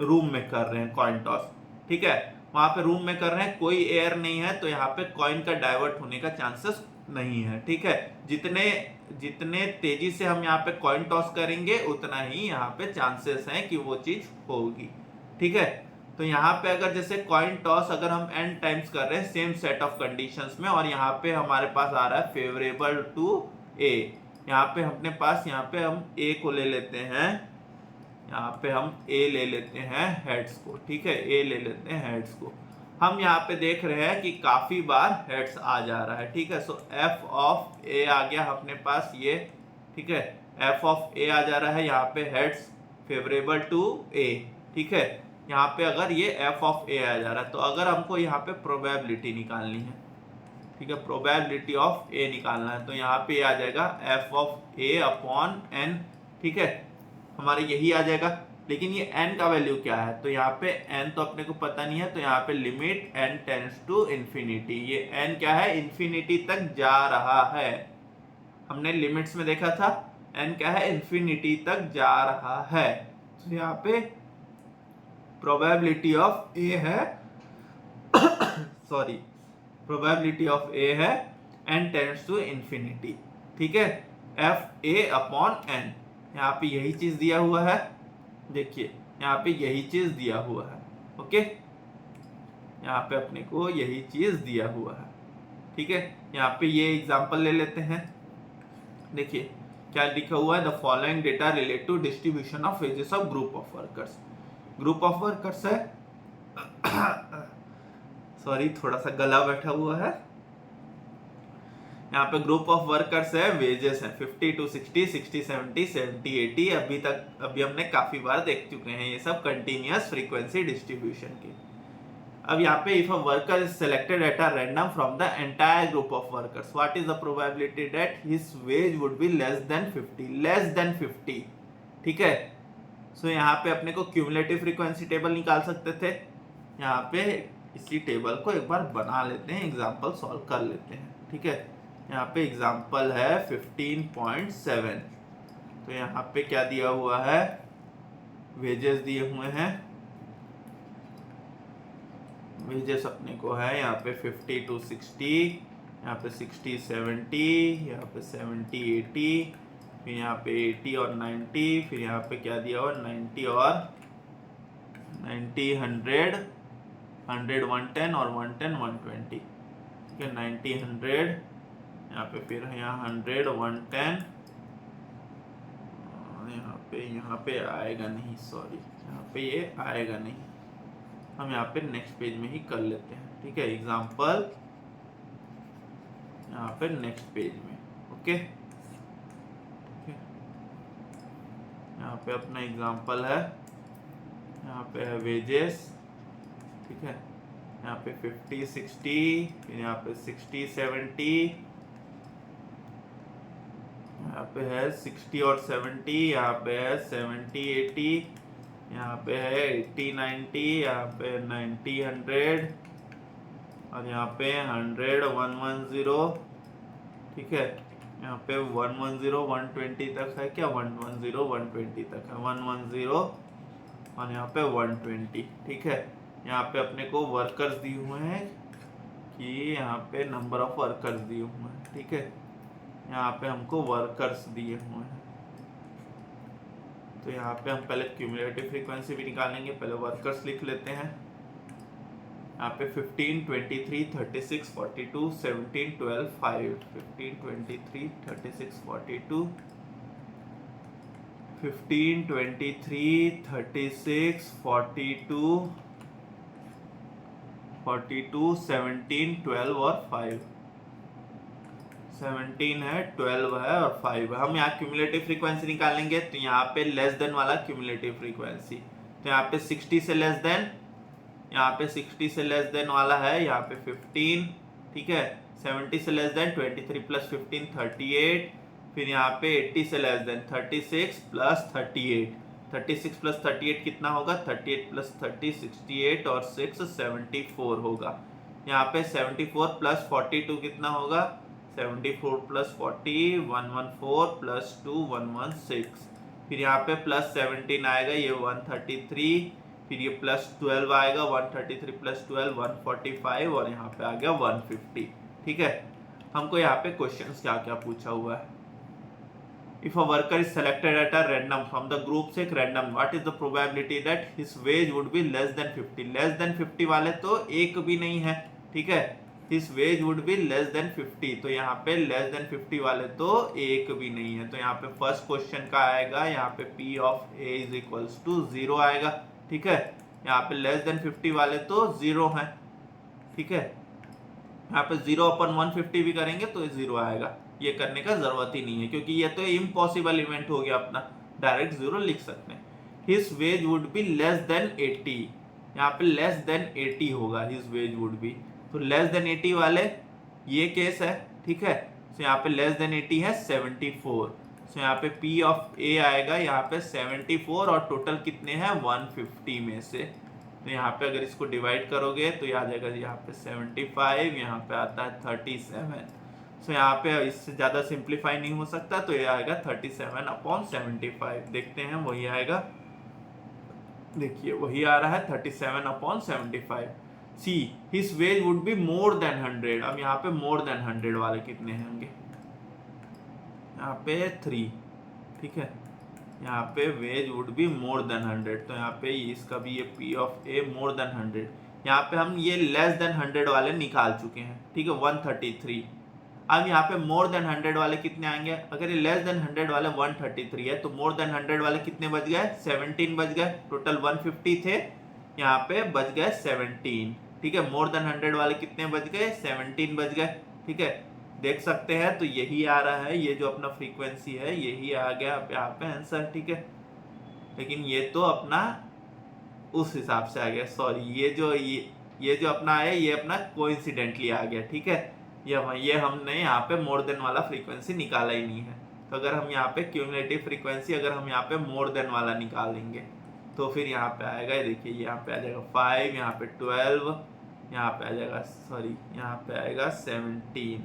रूम में कर रहे हैं कॉइन टॉस, ठीक है, वहां पे रूम में कर रहे हैं, कोई एयर नहीं है, तो यहाँ पे कॉइन का डाइवर्ट होने का चांसेस नहीं है, ठीक है। जितने जितने तेजी से हम यहाँ पे कॉइन टॉस करेंगे उतना ही यहाँ पे चांसेस हैं कि वो चीज होगी, ठीक है। तो यहाँ पे अगर जैसे कॉइन टॉस अगर हम n टाइम्स कर रहे हैं सेम सेट ऑफ कंडीशंस में, और यहाँ पे हमारे पास आ रहा है फेवरेबल टू ए, यहाँ पे अपने पास यहाँ पे हम ए को ले लेते हैं, यहाँ पे हम ए ले लेते हैं हेड्स को, ठीक है, ए ले लेते हैं हेड्स को। हम यहाँ पे देख रहे हैं कि काफी बार हेड्स आ जा रहा है, ठीक है। सो एफ ऑफ ए आ गया अपने पास ये, ठीक है, एफ ऑफ ए आ जा रहा है यहाँ पे हेड्स फेवरेबल टू ए, ठीक है। यहाँ पे अगर ये एफ ऑफ ए आ जा रहा है, तो अगर हमको यहाँ पे प्रोबेबिलिटी निकालनी है, ठीक है, प्रोबेबिलिटी ऑफ ए निकालना है, तो यहाँ पे आ जाएगा F of A upon N, ठीक है, हमारे यही आ जाएगा। लेकिन ये n का वैल्यू क्या है, तो यहाँ पे n तो अपने को पता नहीं है, तो यहाँ पे limit n tends to infinity, ये n क्या है, इंफिनिटी तक जा रहा है। हमने लिमिट्स में देखा था n क्या है, इंफिनिटी तक जा रहा है। तो यहाँ पे प्रोबेबिलिटी ऑफ a है सॉरी, प्रोबेबिलिटी ऑफ a है n टेंड्स टू इंफिनिटी, ठीक है, एफ ए अपॉन एन। यहाँ पे यही चीज दिया हुआ है, देखिए यहाँ पे यही चीज दिया हुआ है, ओके, यहाँ पे अपने को यही चीज दिया हुआ है, ठीक है। यहाँ पे ये एग्जांपल ले लेते हैं, देखिए क्या लिखा हुआ है, the following data relate to distribution of wages of group of workers. Group of workers है सॉरी थोड़ा सा गला बैठा हुआ है, यहाँ पे ग्रुप ऑफ वर्कर्स है, वेजेस है 50 to 60, 60 70, 70 80, अभी हमने काफी बार देख चुके हैं ये सब कंटिन्यूअस फ्रीक्वेंसी डिस्ट्रीब्यूशन के। अब यहाँ पे if a worker is selected at a random from the entire group of workers, what is the probability that his veg would be less than 50, ठीक है। सो यहाँ पे अपने को क्यूमुलेटिव फ्रीक्वेंसी टेबल निकाल सकते थे। यहाँ पे इसी टेबल को एक बार बना लेते हैं, एग्जाम्पल सॉल्व कर लेते हैं, ठीक है। यहाँ पे एग्जाम्पल है 15.7, तो यहाँ पे क्या दिया हुआ है, वेजेस दिए हुए हैं, वेजेस अपने को है यहाँ पे 50 to 60, यहाँ पे 60 70, यहाँ पे 70 80, फिर यहाँ पे 80 और 90, फिर यहाँ पे क्या दिया हुआ 90 और 90 100 100 110 और 110 120, ठीक है, 90 100, यहाँ पे फिर यहाँ 100 110, यहाँ पे आएगा नहीं, सॉरी यहाँ पे ये आएगा नहीं, हम यहाँ पे नेक्स्ट पेज में ही कर लेते हैं, ठीक है, एग्जाम्पल यहाँ पे नेक्स्ट पेज में, ओके। यहाँ पे अपना एग्जाम्पल है, यहाँ पे है वेजेस, ठीक है, यहाँ पे 50 60, फिर यहाँ पे 60 70, यहाँ पे है 60 और 70, यहाँ पे है 70 80, यहाँ पे है 80 90, यहाँ पे 90 100 और यहाँ पे 100 110, ठीक है, यहाँ पे 110 120 तक है, क्या 110 120 तक है, 110 और यहाँ पे 120, ठीक है। यहाँ पे अपने को वर्कर्स दिए हुए हैं कि यहाँ पे नंबर ऑफ वर्कर्स दिए हुए हैं, ठीक है, यहाँ पे हमको वर्कर्स दिए हुए हैं, तो यहाँ पे हम पहले क्यूमुलेटिव फ्रीक्वेंसी भी निकालेंगे, पहले वर्कर्स लिख लेते हैं। यहाँ पे 15 23 36 42 17 12 5, 15 23 36 42, 15 23 36 42 42 17 12 और 5, 17 है 12 है और 5 है। हम यहाँ क्यूमुलेटिव फ्रीक्वेंसी निकालेंगे, तो यहाँ पे लेस देन वाला क्यूमुलेटिव फ्रीक्वेंसी, तो यहाँ पे 60 से लेस देन, यहाँ पे 60 से लेस देन वाला है, यहाँ पे 15, ठीक है, 70 से लेस देन 23 प्लस 15 38, फिर यहाँ पे 80 से लेस देन 36 प्लस 38, 36 प्लस 38 कितना होगा, 38 प्लस 30 68 और 6 74 होगा। यहाँ पे 74 प्लस 42 कितना होगा, 74 प्लस 40 114 प्लस 2 116, फिर यहाँ पे प्लस 17 आएगा ये 133, फिर ये प्लस 12 आएगा 133 प्लस 12 145 और यहाँ पे आ गया 150। ठीक है, हमको यहाँ पे क्वेश्चंस क्या क्या पूछा हुआ है। If a worker is selected at a random from the group से random, what is the probability that his wage would be less than 50? Less than 50 वाले तो एक भी नहीं है। ठीक है, his wage would be less than 50, तो यहाँ पे लेस देन 50 वाले तो एक भी नहीं है। तो यहाँ पे फर्स्ट क्वेश्चन का आएगा, यहाँ पे P of A is equals to 0 आएगा। ठीक है, यहाँ पे लेस देन 50 वाले तो 0 है। ठीक है, यहाँ पे 0/150 भी करेंगे तो 0 आएगा। ये करने का जरूरत ही नहीं है क्योंकि ये तो इम्पॉसिबल इवेंट हो गया अपना, डायरेक्ट 0 लिख सकते हैं। His veg would be less than 80, यहाँ पे लेस देन 80 होगा, हिज वेज वुड बी, तो लेस देन 80 वाले ये केस है। ठीक है, तो यहाँ पे लेस देन 80 है 74, तो यहाँ पे P ऑफ A आएगा यहाँ पे 74 और टोटल कितने हैं 150 में से। तो यहाँ पे अगर इसको डिवाइड करोगे तो ये आ जाएगा यहाँ पे 75, यहाँ पे आता है 37। सो यहाँ पे इससे ज़्यादा सिंप्लीफाई नहीं हो सकता, तो ये आएगा 37/75। देखते हैं वही आएगा, देखिए वही आ रहा है 37/75। See his veg would be more than 100, अब यहाँ पे मोर देन 100 वाले कितने होंगे, यहाँ पे 3। ठीक है, यहाँ पे wage would be more than 100, तो यहाँ पे इसका भी ये P of A more than 100, यहाँ पे हम ये लेस देन 100 वाले निकाल चुके हैं। ठीक है, 133। अब यहाँ पे मोर देन 100 वाले कितने आएंगे, अगर ये लेस देन 100 वाले 133 है तो मोर देन 100 वाले कितने बच गए 17 बच गए, टोटल 150 थे, यहाँ पे बच गए 17। ठीक है, मोर देन 100 वाले कितने बच गए 17 बच गए। ठीक है, देख सकते हैं, तो यही आ रहा है, ये जो अपना फ्रीक्वेंसी है यही आ गया यहाँ पे आंसर। ठीक है, लेकिन ये तो अपना उस हिसाब से आ गया, सॉरी ये जो अपना है ये अपना कोइंसिडेंटली आ गया। ठीक है, ये हमने यहाँ पे मोर देन वाला फ्रीक्वेंसी निकाला ही नहीं है। तो अगर हम यहाँ पे क्यूमुलेटिव फ्रीक्वेंसी अगर हम यहाँ पे मोर देन वाला निकालेंगे तो फिर यहाँ पे आएगा, ये देखिए यहाँ पे आ जाएगा 5, यहाँ पे 12, यहाँ पे आ जाएगा सॉरी यहाँ पे आएगा 17।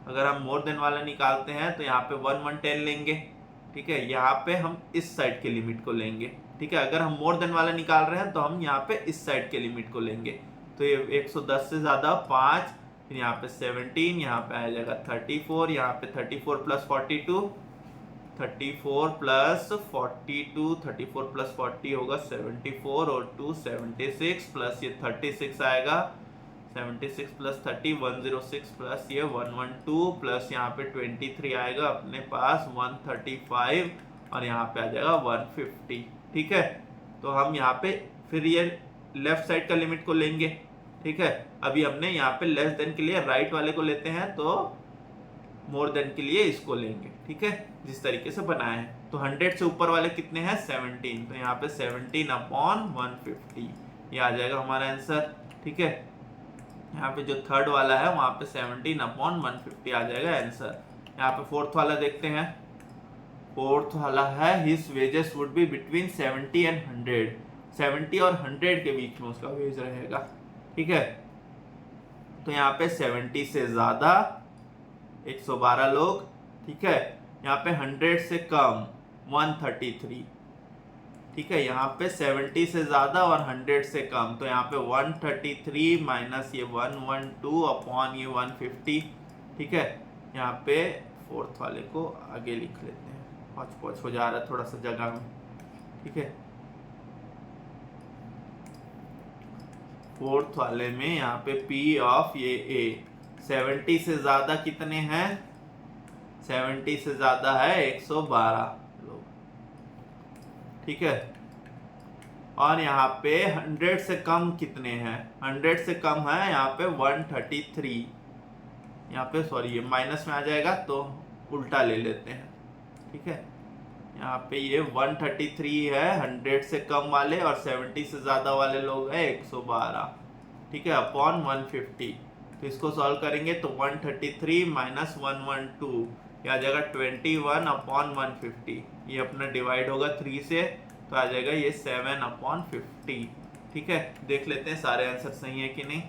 अगर हम मोर देन वाला निकालते हैं तो यहाँ पे 110 लेंगे। ठीक है, यहाँ पे हम इस साइड के लिमिट को लेंगे। ठीक है, अगर हम मोर देन वाला निकाल रहे हैं तो हम यहाँ पे इस साइड के लिमिट को लेंगे। तो ये 110 से ज़्यादा 5, फिर यहाँ पे 17, यहाँ पे आ जाएगा 34, यहाँ पे 34 प्लस 42, 34 प्लस 42, 34 प्लस 40 होगा 74 और 2 76 प्लस ये 36 आएगा, 76 प्लस 30 106 प्लस ये 112 प्लस यहाँ पे 23 आएगा अपने पास 135 और यहाँ पे आ जाएगा 150। ठीक है, तो हम यहाँ पे फिर ये लेफ्ट साइड का लिमिट को लेंगे। ठीक है, अभी हमने यहाँ पे लेस देन के लिए राइट वाले को लेते हैं, तो मोर देन के लिए इसको लेंगे। ठीक है, जिस तरीके से बनाए हैं। तो 100 से ऊपर वाले कितने हैं 17, तो यहाँ पे 17/150 ये आ जाएगा हमारा आंसर। ठीक है, यहाँ पे जो थर्ड वाला है वहाँ पे 17/150 आ जाएगा आंसर। यहाँ पे फोर्थ वाला देखते हैं, फोर्थ वाला है his wages would be between 70 and 100, 70 और 100 के बीच में उसका वेज रहेगा। ठीक है, तो यहाँ पे 70 से ज़्यादा 112 लोग। ठीक है, यहाँ पे 100 से कम 133। ठीक है, यहाँ पे 70 से ज़्यादा और 100 से कम, तो यहाँ पे 133 माइनस ये 112 अपॉन ये 150। ठीक है, यहाँ पे फोर्थ वाले को आगे लिख लेते हैं, पॉच हो जा रहा है थोड़ा सा जगह में। ठीक है, फोर्थ वाले में यहाँ पे P ऑफ ये A 70 से ज़्यादा कितने हैं, 70 से ज़्यादा है 112 लोग। ठीक है, और यहाँ पे 100 से कम कितने हैं, 100 से कम है यहाँ पे 133, यहाँ पे सॉरी ये माइनस में आ जाएगा तो उल्टा ले लेते हैं। ठीक है, यहाँ पे ये 133 है 100 से कम वाले और 70 से ज़्यादा वाले लोग हैं 112। ठीक है, अपॉन 150, तो इसको सॉल्व करेंगे तो 133 माइनस 112 ये आ जाएगा 21/150, ये अपना डिवाइड होगा 3 से तो आ जाएगा ये 7/50। ठीक है, देख लेते हैं सारे आंसर सही है कि नहीं।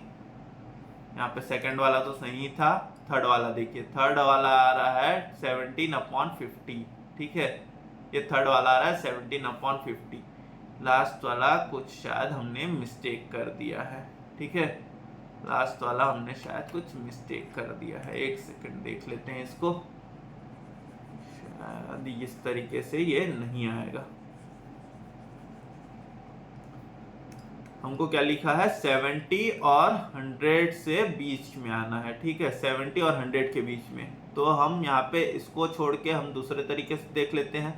यहाँ पे सेकंड वाला तो सही था, थर्ड वाला देखिए, थर्ड वाला आ रहा है 17/50, ठीक है, ये थर्ड वाला आ रहा है 17/50। लास्ट वाला कुछ शायद हमने मिस्टेक कर दिया है, ठीक है, लास्ट वाला हमने शायद कुछ मिस्टेक कर दिया है। एक सेकंड देख लेते हैं इसको, शायद इस तरीके से ये नहीं आएगा। हमको क्या लिखा है, 70 और 100 से बीच में आना है, ठीक है, 70 और 100 के बीच में। तो हम यहाँ पे इसको छोड़ के हम दूसरे तरीके से देख लेते हैं,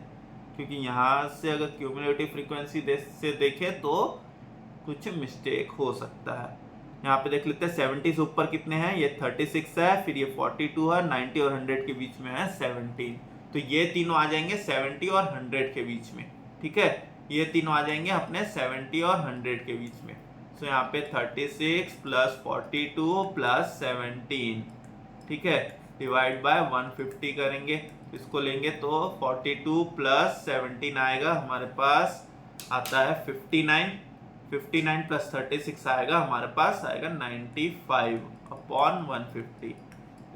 क्योंकि यहाँ से अगर क्यूमुलेटिव फ्रीक्वेंसी से देखें तो कुछ मिस्टेक हो सकता है। यहाँ पे देख लेते हैं 70 से ऊपर कितने हैं, ये 36 है, फिर ये 42 है, 90 और 100 के बीच में है 17। तो ये तीनों आ जाएंगे 70 और 100 के बीच में, ठीक है, ये तीनों आ जाएंगे अपने 70 और 100 के बीच में। तो यहाँ पे 36 प्लस 42 प्लस 17, ठीक है, डिवाइड बाय 150 करेंगे, इसको लेंगे तो 42 प्लस 17 आएगा, हमारे पास आता है 59, 59 प्लस 36 आएगा, हमारे पास आएगा 95/150।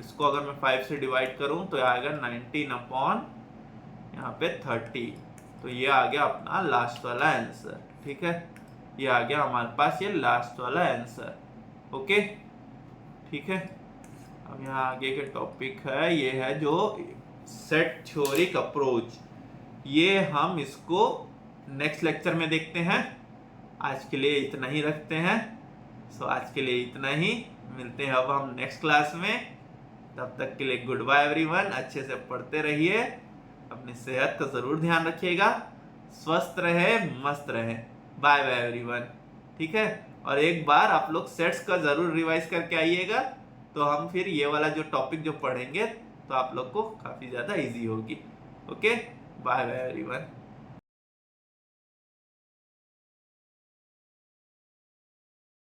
इसको अगर मैं 5 से डिवाइड करूं तो आएगा 19 यहाँ पे 30। तो ये आ गया अपना लास्ट वाला आंसर, ठीक है, ये आ गया हमारे पास ये लास्ट वाला आंसर। ओके, ठीक है। अब यहाँ आगे के टॉपिक है, ये है जो सेट थ्योरिक अप्रोच, ये हम इसको नेक्स्ट लेक्चर में देखते हैं। आज के लिए इतना ही रखते हैं। सो आज के लिए इतना ही, मिलते हैं अब हम नेक्स्ट क्लास में। तब तक के लिए गुड बाय एवरीवन, अच्छे से पढ़ते रहिए, अपनी सेहत का जरूर ध्यान रखिएगा, स्वस्थ रहे, मस्त रहे। बाय बाय एवरीवन, ठीक है। और एक बार आप लोग सेट्स का जरूर रिवाइज करके आइएगा, तो हम फिर ये वाला जो टॉपिक जो पढ़ेंगे तो आप लोग को काफी ज्यादा इजी होगी। Okay, bye bye everyone.